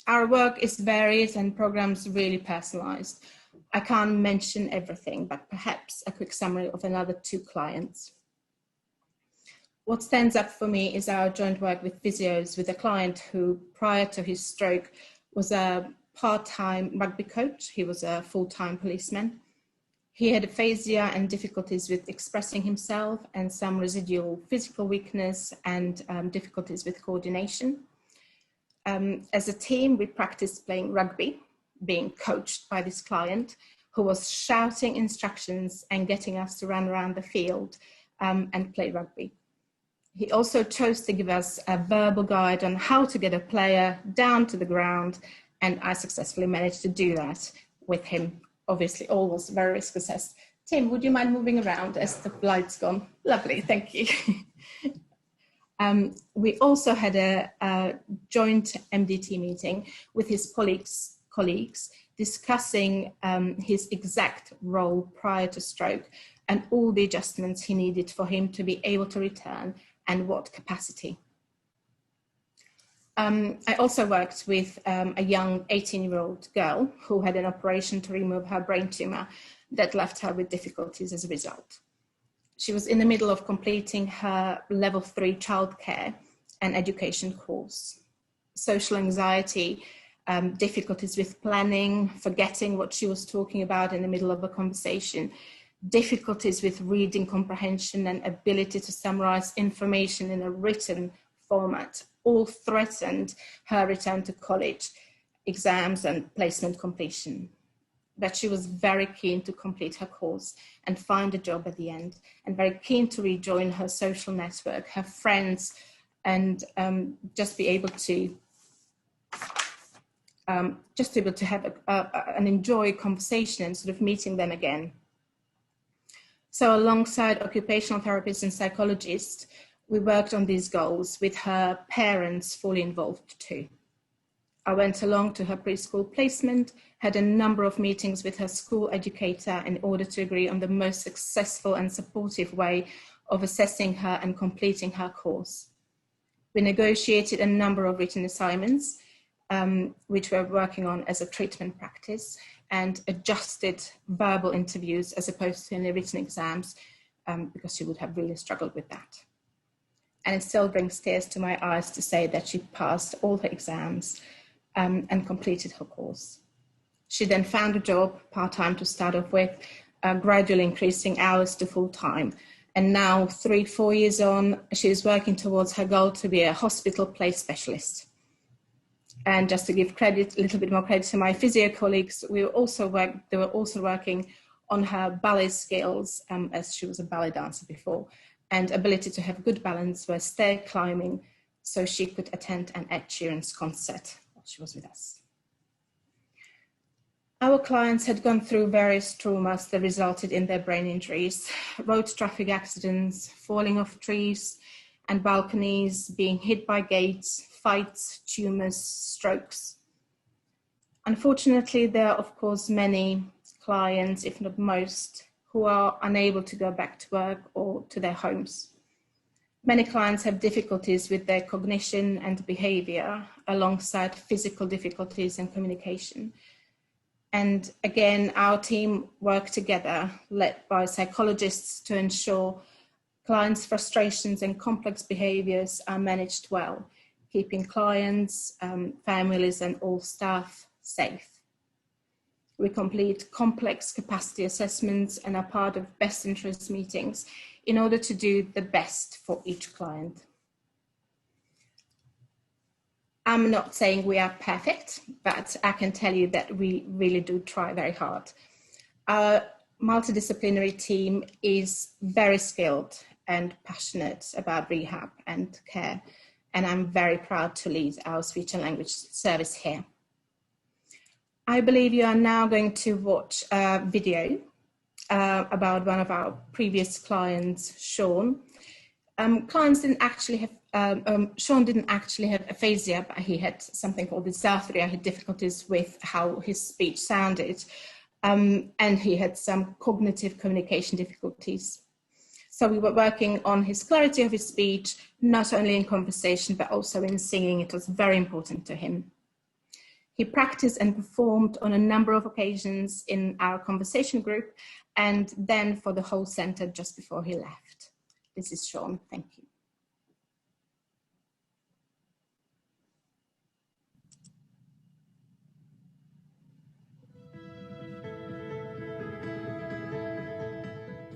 Our work is varied and programs really personalized. I can't mention everything, but perhaps a quick summary of another 2 clients. What stands up for me is our joint work with physios with a client who, prior to his stroke, was a part-time rugby coach. He was a full-time policeman. He had aphasia and difficulties with expressing himself and some residual physical weakness and difficulties with coordination. As a team, we practiced playing rugby, being coached by this client who was shouting instructions and getting us to run around the field and play rugby. He also chose to give us a verbal guide on how to get a player down to the ground, and I successfully managed to do that with him. Obviously, all was very risk assessed. Tim, would you mind moving around as the light's gone? Lovely, thank you. We also had a joint MDT meeting with his colleagues discussing his exact role prior to stroke and all the adjustments he needed for him to be able to return and what capacity. I also worked with a young 18-year-old girl who had an operation to remove her brain tumor that left her with difficulties as a result. She was in the middle of completing her level 3 childcare and education course. Social anxiety, difficulties with planning, forgetting what she was talking about in the middle of a conversation, difficulties with reading comprehension and ability to summarize information in a written format, all threatened her return to college, exams and placement completion. But she was very keen to complete her course and find a job at the end, and very keen to rejoin her social network, her friends, and just be able to have an enjoy conversation and sort of meeting them again. So alongside occupational therapists and psychologists, we worked on these goals with her parents fully involved too. I went along to her preschool placement, had a number of meetings with her school educator in order to agree on the most successful and supportive way of assessing her and completing her course. We negotiated a number of written assignments, which we're working on as a treatment practice, and adjusted verbal interviews as opposed to any written exams, because she would have really struggled with that. And it still brings tears to my eyes to say that she passed all her exams and completed her course. She then found a job part-time to start off with, gradually increasing hours to full-time. And now 3-4 years on, she is working towards her goal to be a hospital play specialist. And just to give credit, a little bit more credit to my physio colleagues, they were also working on her ballet skills, as she was a ballet dancer before, and ability to have good balance while stair climbing, so she could attend an Ed Sheeran's concert while she was with us. Our clients had gone through various traumas that resulted in their brain injuries: road traffic accidents, falling off trees and balconies, being hit by gates, fights, tumors, strokes. Unfortunately, there are of course many clients, if not most, who are unable to go back to work or to their homes. Many clients have difficulties with their cognition and behavior, alongside physical difficulties and communication. And again, our team work together, led by psychologists, to ensure clients' frustrations and complex behaviors are managed well, keeping clients, families, and all staff safe. We complete complex capacity assessments and are part of best interest meetings in order to do the best for each client. I'm not saying we are perfect, but I can tell you that we really do try very hard. Our multidisciplinary team is very skilled and passionate about rehab and care, and I'm very proud to lead our speech and language service here. I believe you are now going to watch a video about one of our previous clients, Sean. Clients didn't actually have, Sean didn't actually have aphasia, but he had something called dysarthria. He had difficulties with how his speech sounded, and he had some cognitive communication difficulties. So we were working on his clarity of his speech, not only in conversation, but also in singing. It was very important to him. He practiced and performed on a number of occasions in our conversation group, and then for the whole centre just before he left. This is Sean, thank you.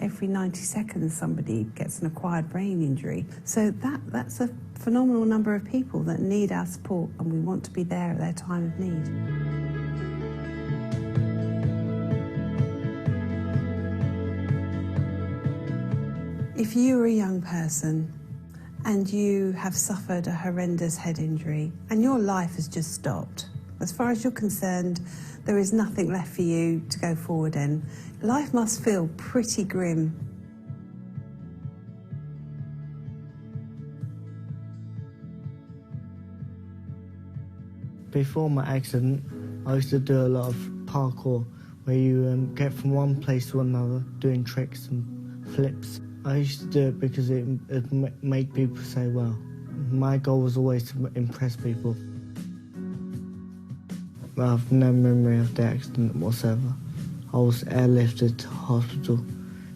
Every 90 seconds somebody gets an acquired brain injury. So that's a phenomenal number of people that need our support, and we want to be there at their time of need. If you are a young person and you have suffered a horrendous head injury and your life has just stopped, as far as you're concerned, there is nothing left for you to go forward in. Life must feel pretty grim. Before my accident, I used to do a lot of parkour, where you get from one place to another, doing tricks and flips. I used to do it because it made people say, well, my goal was always to impress people. I have no memory of the accident whatsoever. I was airlifted to hospital.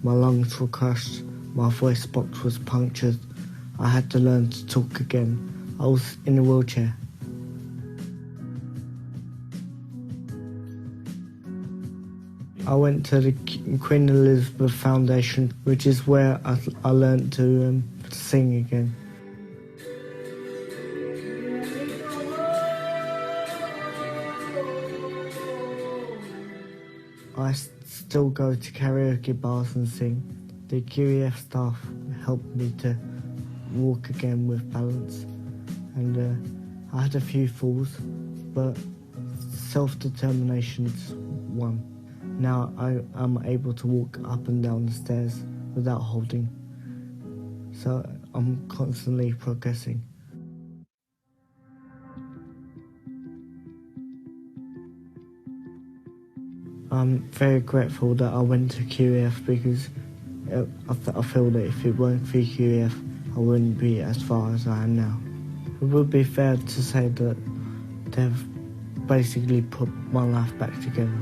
My lungs were crushed. My voice box was punctured. I had to learn to talk again. I was in a wheelchair. I went to the Queen Elizabeth Foundation, which is where I learned to sing again. I still go to karaoke bars and sing. The QEF staff helped me to walk again with balance. And I had a few falls, but self-determination's won. Now I'm able to walk up and down the stairs without holding. So I'm constantly progressing. I'm very grateful that I went to QEF because I feel that if it weren't for QEF, I wouldn't be as far as I am now. It would be fair to say that they've basically put my life back together.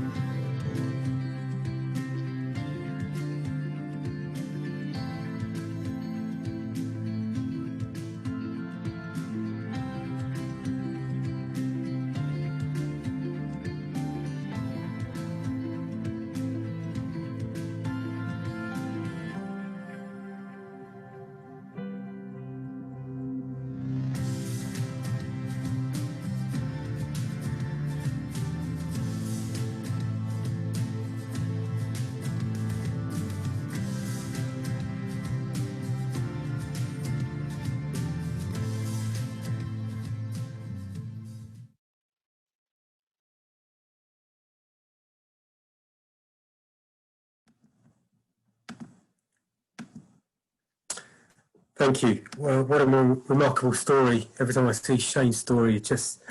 Thank you. Well, what a remarkable story. Every time I see Shane's story, it just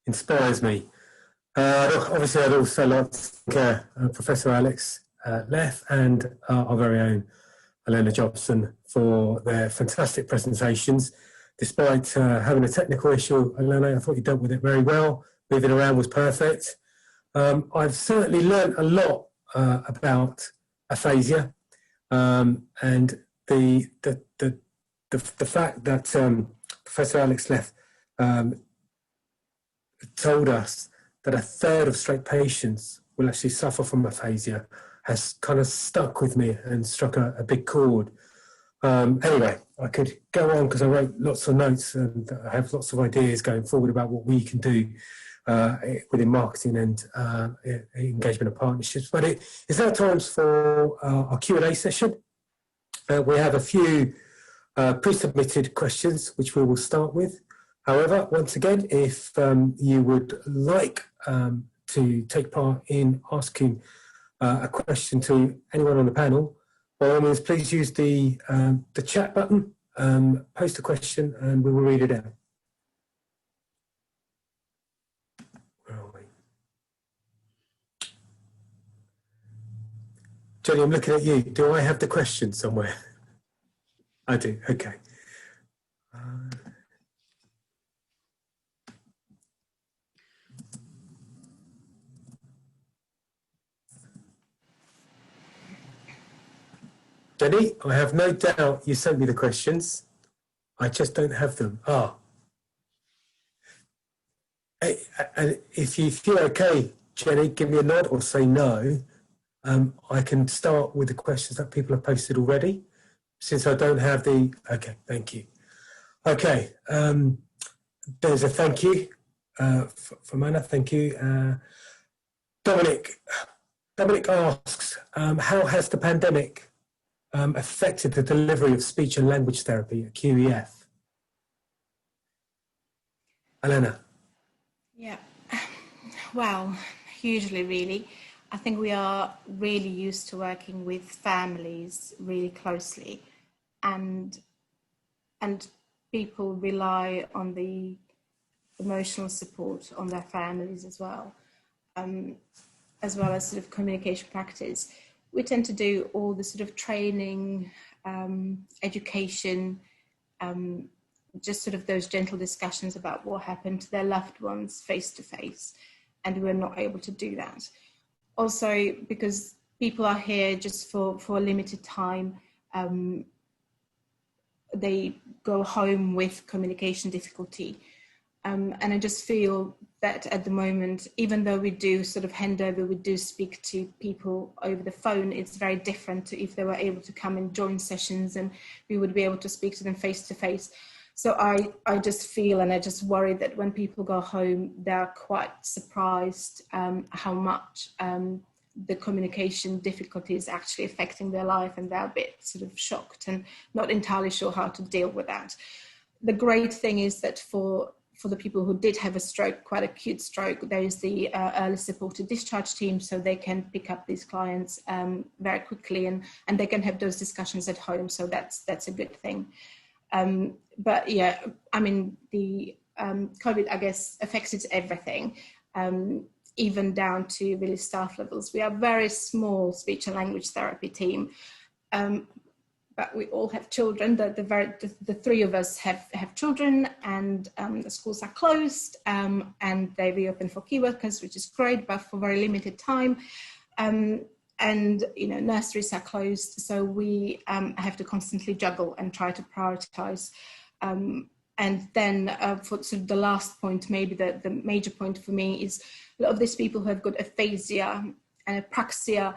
inspires me. Obviously, I'd also like to thank Professor Alex Leff and our very own Alena Jobson for their fantastic presentations. Despite having a technical issue, Alena, I thought you dealt with it very well. Moving around was perfect. I've certainly learned a lot about aphasia and the fact that Professor Alex Leff told us that 1/3 of stroke patients will actually suffer from aphasia has kind of stuck with me and struck a big chord. Anyway, I could go on because I wrote lots of notes and I have lots of ideas going forward about what we can do within marketing and engagement and partnerships. But it's now time for our Q&A session. We have a few pre-submitted questions, which we will start with. However, once again, if you would like to take part in asking a question to anyone on the panel, by all means, please use the chat button, post a question, and we will read it out. Where are we? Jenny, I'm looking at you. Do I have the question somewhere? I do. Okay. Jenny, I have no doubt you sent me the questions. I just don't have them. And if you feel okay, Jenny, give me a nod or say no. I can start with the questions that people have posted already, since I don't have the... Okay, thank you. Okay, there's a thank you from Anna, thank you. Dominic asks, how has the pandemic affected the delivery of speech and language therapy at QEF? Alena. Yeah, well, hugely really. I think we are really used to working with families really closely, and people rely on the emotional support on their families as well as sort of communication practice. We tend to do all the sort of training, education, just sort of those gentle discussions about what happened to their loved ones face to face, and we're not able to do that. Also, because people are here just for a limited time, they go home with communication difficulty. And I just feel that at the moment, even though we do sort of hand over, we do speak to people over the phone, it's very different to if they were able to come and join sessions and we would be able to speak to them face to face. So I just feel, and I just worry that when people go home, they're quite surprised how much the communication difficulty is actually affecting their life, and they're a bit sort of shocked and not entirely sure how to deal with that. The great thing is that for the people who did have a stroke, quite acute stroke, there is the early supported discharge team, so they can pick up these clients very quickly, and they can have those discussions at home, so that's a good thing. But yeah, I mean, the COVID, I guess, affected everything, even down to really staff levels. We are a very small speech and language therapy team, but we all have children. The three of us have children, and the schools are closed, and they reopen for key workers, which is great, but for very limited time. And nurseries are closed, so we have to constantly juggle and try to prioritize. And then for sort of the last point, maybe the major point for me is a lot of these people who have got aphasia and apraxia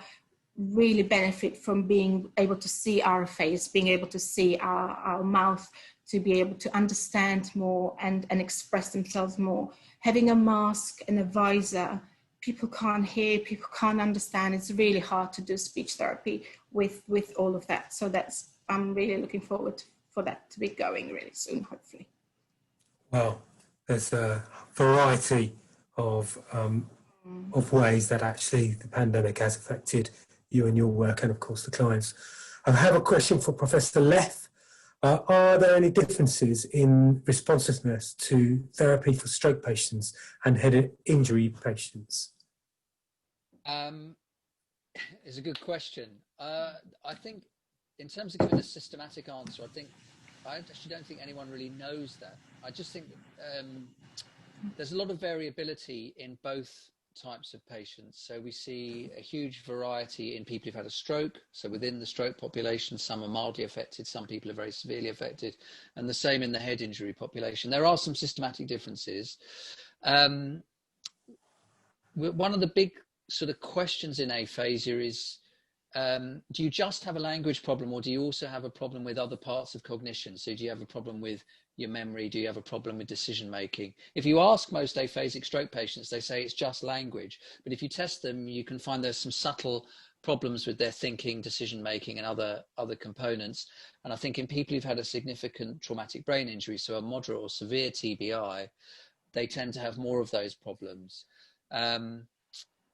really benefit from being able to see our face, being able to see our mouth, to be able to understand more and express themselves more. Having a mask and a visor, people can't hear, people can't understand. It's really hard to do speech therapy with all of that. So I'm really looking forward for that to be going really soon, hopefully. Well, there's a variety of ways that actually the pandemic has affected you and your work, and of course the clients. I have a question for Professor Leff. Are there any differences in responsiveness to therapy for stroke patients and head injury patients? It's a good question. I think in terms of giving a systematic answer, I actually don't think anyone really knows that. I just think there's a lot of variability in both types of patients. So we see a huge variety in people who've had a stroke. So within the stroke population, some are mildly affected, some people are very severely affected, and the same in the head injury population. There are some systematic differences. One of the big sort of questions in aphasia is, do you just have a language problem, or do you also have a problem with other parts of cognition? So do you have a problem with your memory? Do you have a problem with decision making? If you ask most aphasic stroke patients, they say it's just language. But if you test them, you can find there's some subtle problems with their thinking, decision making, and other components. And I think in people who've had a significant traumatic brain injury, so a moderate or severe TBI, they tend to have more of those problems.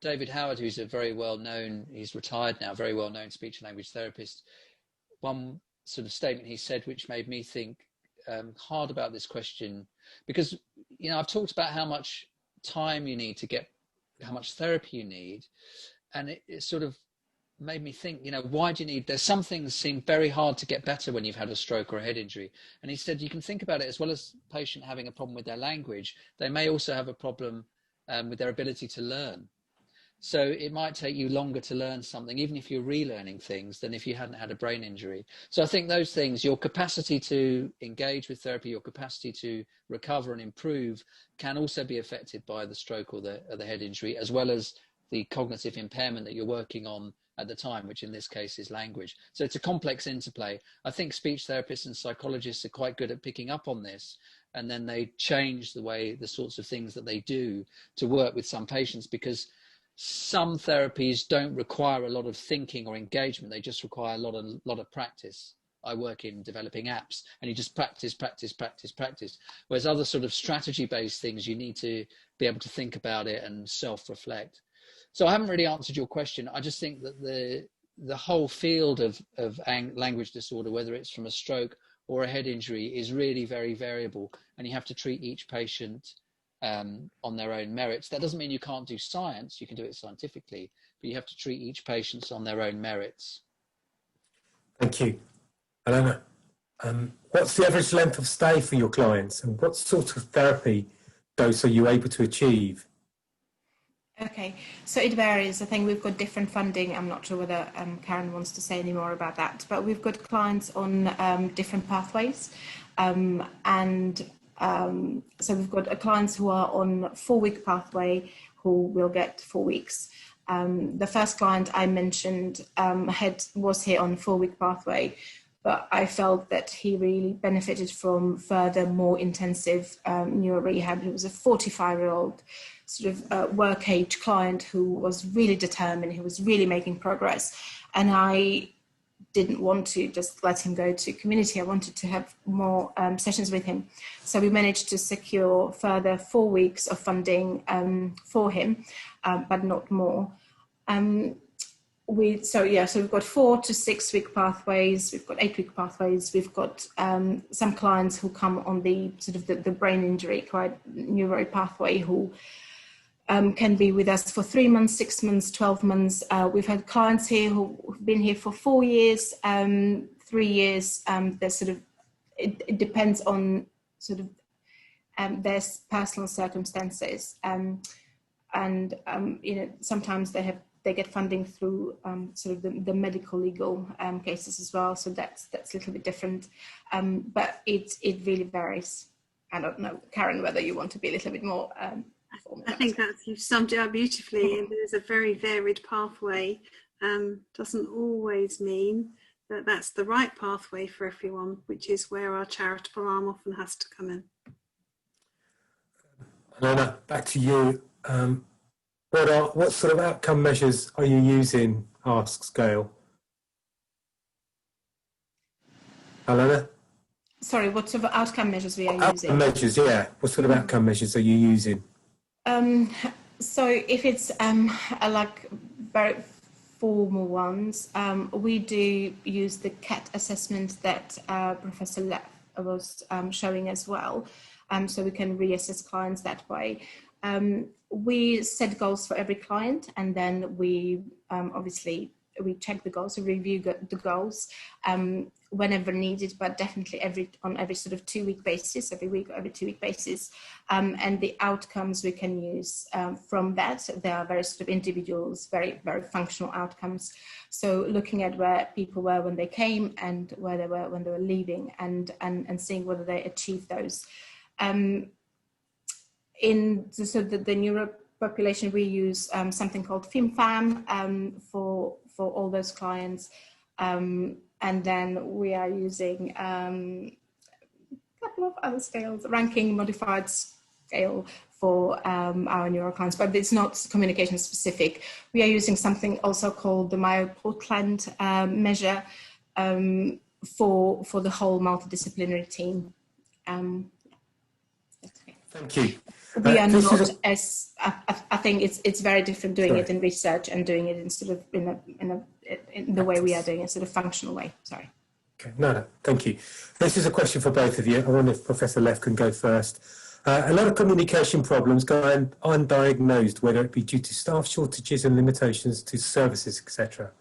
David Howard, who's a very well-known, he's retired now, very well-known speech and language therapist, one sort of statement he said which made me think hard about this question, because, you know, I've talked about how much time you need to get, how much therapy you need, and it sort of made me think, you know, why do you need, there's some things seem very hard to get better when you've had a stroke or a head injury. And he said, you can think about it, as well as a patient having a problem with their language, they may also have a problem with their ability to learn. So it might take you longer to learn something, even if you're relearning things, than if you hadn't had a brain injury. So I think those things, your capacity to engage with therapy, your capacity to recover and improve, can also be affected by the stroke or the head injury, as well as the cognitive impairment that you're working on at the time, which in this case is language. So it's a complex interplay. I think speech therapists and psychologists are quite good at picking up on this, and then they change the sorts of things that they do to work with some patients, because some therapies don't require a lot of thinking or engagement. They just require a lot of practice. I work in developing apps, and you just practice. Whereas other sort of strategy-based things, you need to be able to think about it and self-reflect. So I haven't really answered your question. I just think that the whole field of language disorder, whether it's from a stroke or a head injury, is really very variable, and you have to treat each patient on their own merits. That doesn't mean you can't do science. You can do it scientifically, but you have to treat each patient on their own merits. Thank you. Alena, what's the average length of stay for your clients, and what sort of therapy dose are you able to achieve? Okay, so it varies. I think we've got different funding. I'm not sure whether Karen wants to say any more about that, but we've got clients on different pathways. So we've got clients who are on 4-week pathway who will get 4 weeks. The first client I mentioned was here on 4-week pathway, but I felt that he really benefited from further, more intensive neuro rehab. He was a 45-year-old sort of work age client who was really determined. He was really making progress, and I didn't want to just let him go to community. I wanted to have more sessions with him. So we managed to secure further 4 weeks of funding for him, but not more. So we've got 4 to 6 week pathways. We've got 8-week pathways. We've got some clients who come on the sort of the brain injury neuro pathway who can be with us for 3 months, 6 months, 12 months. We've had clients here who've been here for 4 years, 3 years. There's sort of, it depends on sort of their personal circumstances. You know, sometimes they get funding through sort of the medical legal cases as well. So that's a little bit different, but it really varies. I don't know, Karen, whether you want to be a little bit more. I think you've summed it up beautifully. And there's a very varied pathway. Doesn't always mean that that's the right pathway for everyone, which is where our charitable arm often has to come in. Alena, back to you. What sort of outcome measures are you using? Asks Gail. Alena? Sorry, what sort of outcome measures we are using? Outcome measures, yeah. What sort of outcome measures are you using? So if it's like very formal ones, we do use the CAT assessment that Professor Leff was showing as well, so we can reassess clients that way. We set goals for every client, and then we obviously we check the goals, we review the goals whenever needed, but definitely on every sort of 2-week basis, every week or every 2-week basis. And the outcomes we can use from that, they are very sort of individuals, very, very functional outcomes. So looking at where people were when they came and where they were when they were leaving, and seeing whether they achieved those. In the neuro population, we use something called FIMFAM for all those clients. And then we are using a couple of other scales, ranking modified scale for our neuro clients, but it's not communication specific. We are using something also called the Meyer-Portland measure for the whole multidisciplinary team. Thank you. We are this not is as. I think it's very different doing Sorry. it in research and doing it in sort of in the way we are doing it, sort of functional way. Sorry. Okay, no, thank you. This is a question for both of you. I wonder if Professor Leff can go first. A lot of communication problems go undiagnosed, whether it be due to staff shortages and limitations to services, etc.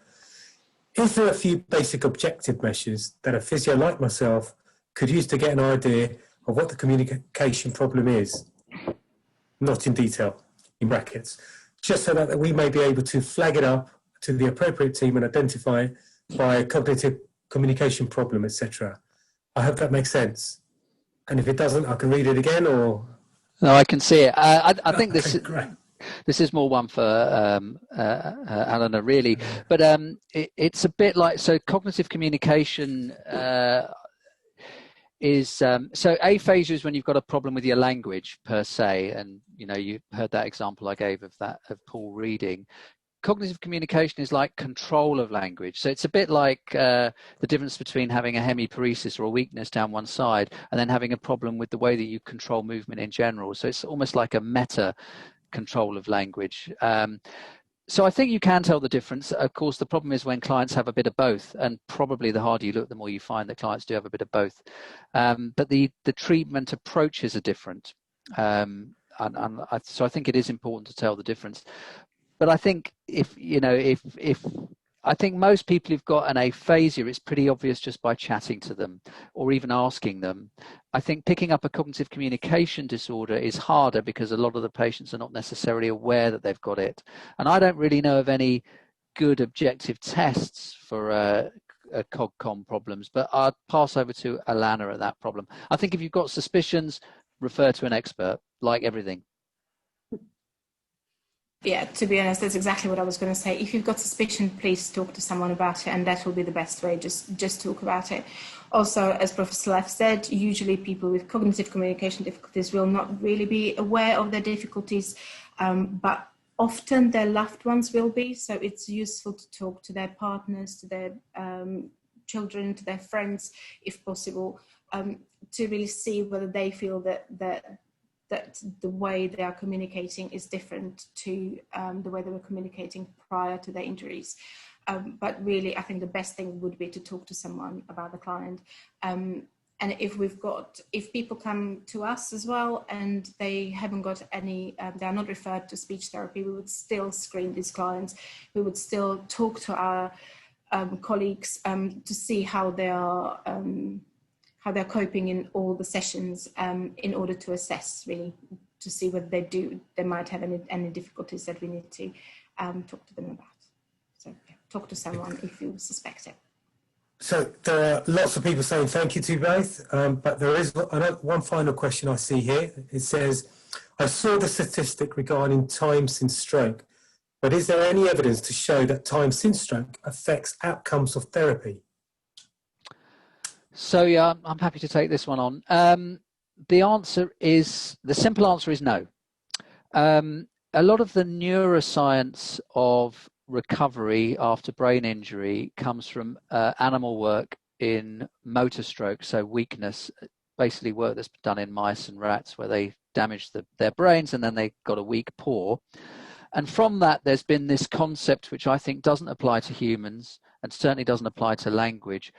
Is there a few basic objective measures that a physio like myself could use to get an idea of what the communication problem is? Not in detail, in brackets, just so that we may be able to flag it up to the appropriate team and identify it by a cognitive communication problem, etc. I hope that makes sense. And if it doesn't, I can read it again, or... No, I can see it. I think Okay, this is more one for Alena, really. But it's a bit like, so cognitive communication is, so aphasia is when you've got a problem with your language per se. And, you know, you heard that example I gave of Paul reading. Cognitive communication is like control of language. So it's a bit like the difference between having a hemiparesis or a weakness down one side and then having a problem with the way that you control movement in general. So it's almost like a meta control of language. So I think you can tell the difference. Of course, the problem is when clients have a bit of both, and probably the harder you look, the more you find that clients do have a bit of both. But the treatment approaches are different. So I think it is important to tell the difference. But I think if I think most people who've got an aphasia, it's pretty obvious just by chatting to them or even asking them. I think picking up a cognitive communication disorder is harder because a lot of the patients are not necessarily aware that they've got it. And I don't really know of any good objective tests for CogCom problems, but I'll pass over to Alena at that problem. I think if you've got suspicions, refer to an expert, like everything. Yeah, to be honest, that's exactly what I was going to say. If you've got suspicion, please talk to someone about it, and that will be the best way, just talk about it. Also, as Professor Leff said, usually people with cognitive communication difficulties will not really be aware of their difficulties, but often their loved ones will be, so it's useful to talk to their partners, to their children, to their friends, if possible, to really see whether they feel that the way they are communicating is different to the way they were communicating prior to their injuries. But really, I think the best thing would be to talk to someone about the client. And if people come to us as well and they haven't got any, they are not referred to speech therapy, we would still screen these clients. We would still talk to our colleagues to see how they are they're coping in all the sessions, in order to assess, really, to see whether they might have any difficulties that we need to talk to them about. So yeah, talk to someone if you suspect it. So there are lots of people saying thank you to you both, but there is one final question I see here. It says, I saw the statistic regarding time since stroke, but is there any evidence to show that time since stroke affects outcomes of therapy? So yeah, I'm happy to take this one on. The simple answer is no. A lot of the neuroscience of recovery after brain injury comes from animal work in motor stroke, so weakness, basically work that's done in mice and rats where they damaged their brains and then they got a weak paw. And from that, there's been this concept, which I think doesn't apply to humans and certainly doesn't apply to language,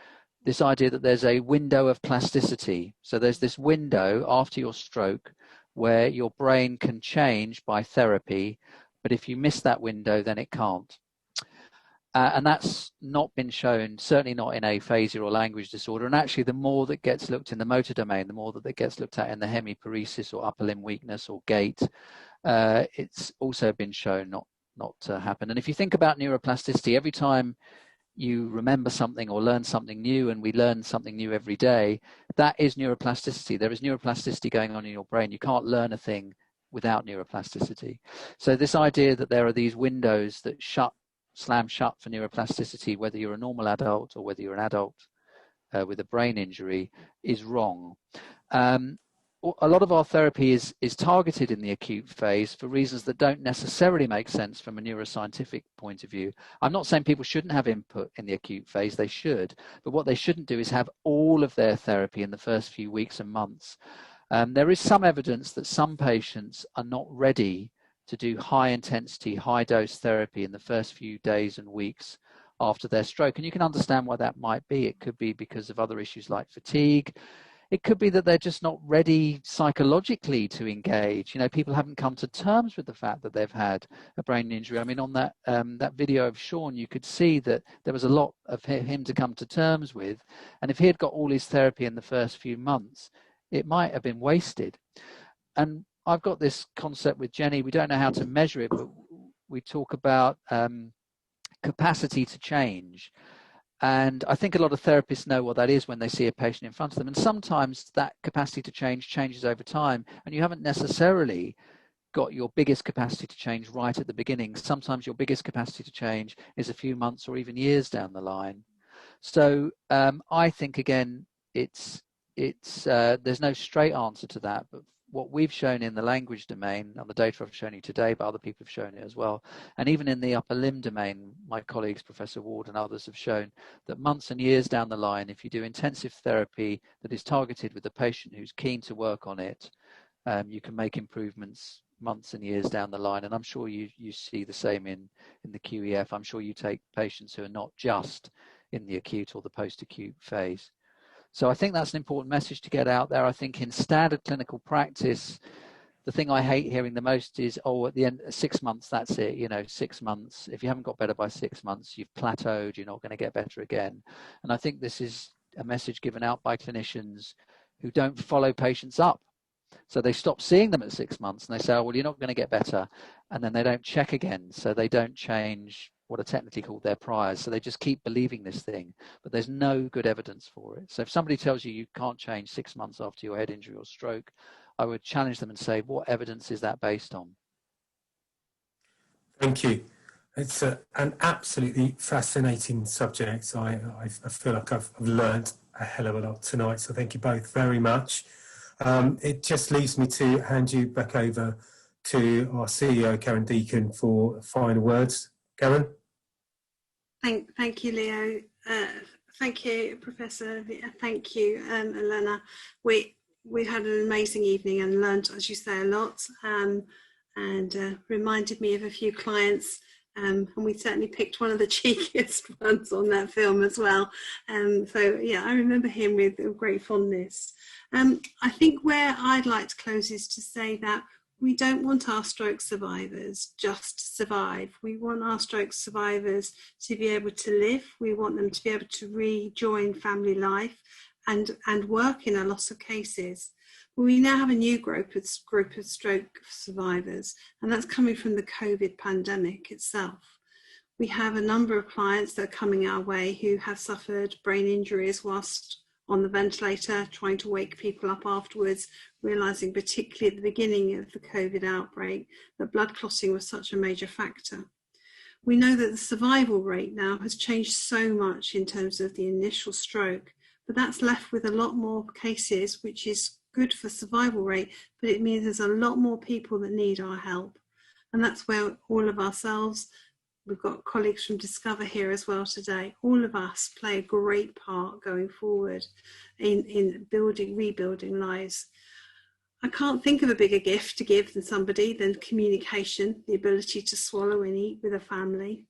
this idea that there's a window of plasticity. So there's this window after your stroke where your brain can change by therapy, but if you miss that window, then it can't. And that's not been shown, certainly not in aphasia or language disorder. And actually, the more that gets looked in the motor domain, the more that gets looked at in the hemiparesis or upper limb weakness or gait, it's also been shown not to happen. And if you think about neuroplasticity, every time you remember something or learn something new, and we learn something new every day, that is neuroplasticity. There is neuroplasticity going on in your brain. You can't learn a thing without neuroplasticity. So this idea that there are these windows that slam shut for neuroplasticity, whether you're a normal adult or whether you're an adult with a brain injury, is wrong. A lot of our therapy is targeted in the acute phase for reasons that don't necessarily make sense from a neuroscientific point of view. I'm not saying people shouldn't have input in the acute phase, they should, but what they shouldn't do is have all of their therapy in the first few weeks and months. There is some evidence that some patients are not ready to do high intensity, high dose therapy in the first few days and weeks after their stroke. And you can understand why that might be. It could be because of other issues like fatigue. It could be that they're just not ready psychologically to engage. You know, people haven't come to terms with the fact that they've had a brain injury. I mean, on that that video of Sean, you could see that there was a lot of him to come to terms with. And if he had got all his therapy in the first few months, it might have been wasted. And I've got this concept with Jenny. We don't know how to measure it, but we talk about capacity to change. And I think a lot of therapists know what that is when they see a patient in front of them. And sometimes that capacity to change changes over time, and you haven't necessarily got your biggest capacity to change right at the beginning. Sometimes your biggest capacity to change is a few months or even years down the line. So I think, again, there's no straight answer to that, but what we've shown in the language domain, and the data I've shown you today, but other people have shown it as well, and even in the upper limb domain, my colleagues, Professor Ward and others, have shown that months and years down the line, if you do intensive therapy that is targeted with the patient who's keen to work on it, you can make improvements months and years down the line. And I'm sure you see the same in the QEF. I'm sure you take patients who are not just in the acute or the post-acute phase. So I think that's an important message to get out there. I think in standard clinical practice, the thing I hate hearing the most is, oh, at the end, 6 months, that's it. You know, 6 months. If you haven't got better by 6 months, you've plateaued, you're not going to get better again. And I think this is a message given out by clinicians who don't follow patients up. So they stop seeing them at 6 months and they say, oh, well, you're not going to get better. And then they don't check again. So they don't change what are technically called their priors. So they just keep believing this thing, but there's no good evidence for it. So if somebody tells you you can't change 6 months after your head injury or stroke, I would challenge them and say, what evidence is that based on? Thank you. It's an absolutely fascinating subject. I feel like I've learned a hell of a lot tonight, so thank you both very much. It just leaves me to hand you back over to our CEO, Karen Deacon, for final words. Karen? Thank you, Leo. Thank you, Professor. Thank you, Alena. We had an amazing evening and learned, as you say, a lot, and reminded me of a few clients. And we certainly picked one of the cheekiest ones on that film as well. So yeah, I remember him with great fondness. I think where I'd like to close is to say that we don't want our stroke survivors just to survive. We want our stroke survivors to be able to live. We want them to be able to rejoin family life and work in a lot of cases. We now have a new group of stroke survivors, and that's coming from the COVID pandemic itself. We have a number of clients that are coming our way who have suffered brain injuries whilst on the ventilator, trying to wake people up afterwards, realising particularly at the beginning of the COVID outbreak that blood clotting was such a major factor. We know that the survival rate now has changed so much in terms of the initial stroke, but that's left with a lot more cases, which is good for survival rate, but it means there's a lot more people that need our help. And that's where all of ourselves, we've got colleagues from Discover here as well today, all of us play a great part going forward in rebuilding lives. I can't think of a bigger gift to give than communication, the ability to swallow and eat with a family.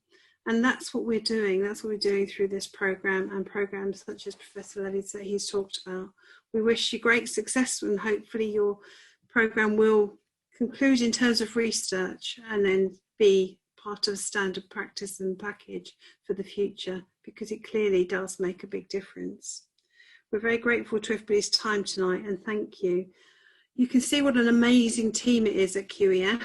And that's what we're doing. That's what we're doing through this program and programs such as Professor Levy's that he's talked about. We wish you great success, and hopefully your program will conclude in terms of research and then be part of standard practice and package for the future, because it clearly does make a big difference. We're very grateful to everybody's time tonight, and thank you. You can see what an amazing team it is at QEF.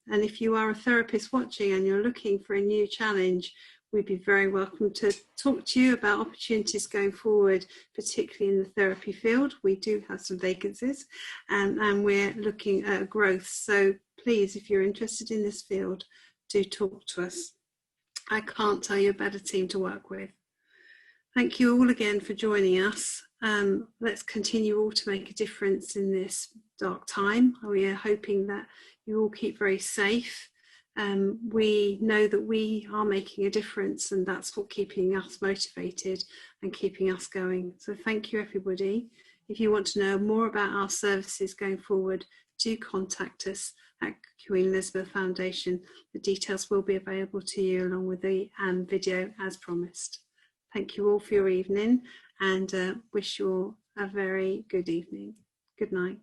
And if you are a therapist watching and you're looking for a new challenge, we'd be very welcome to talk to you about opportunities going forward, particularly in the therapy field. We do have some vacancies and we're looking at growth. So please, if you're interested in this field, do talk to us. I can't tell you a better team to work with. Thank you all again for joining us. Let's continue all to make a difference in this dark time. We are hoping that you all keep very safe. We know that we are making a difference, and that's what keeping us motivated and keeping us going. So thank you, everybody. If you want to know more about our services going forward, do contact us at Queen Elizabeth Foundation. The details will be available to you along with the video as promised. Thank you all for your evening, and wish you all a very good evening. Good night.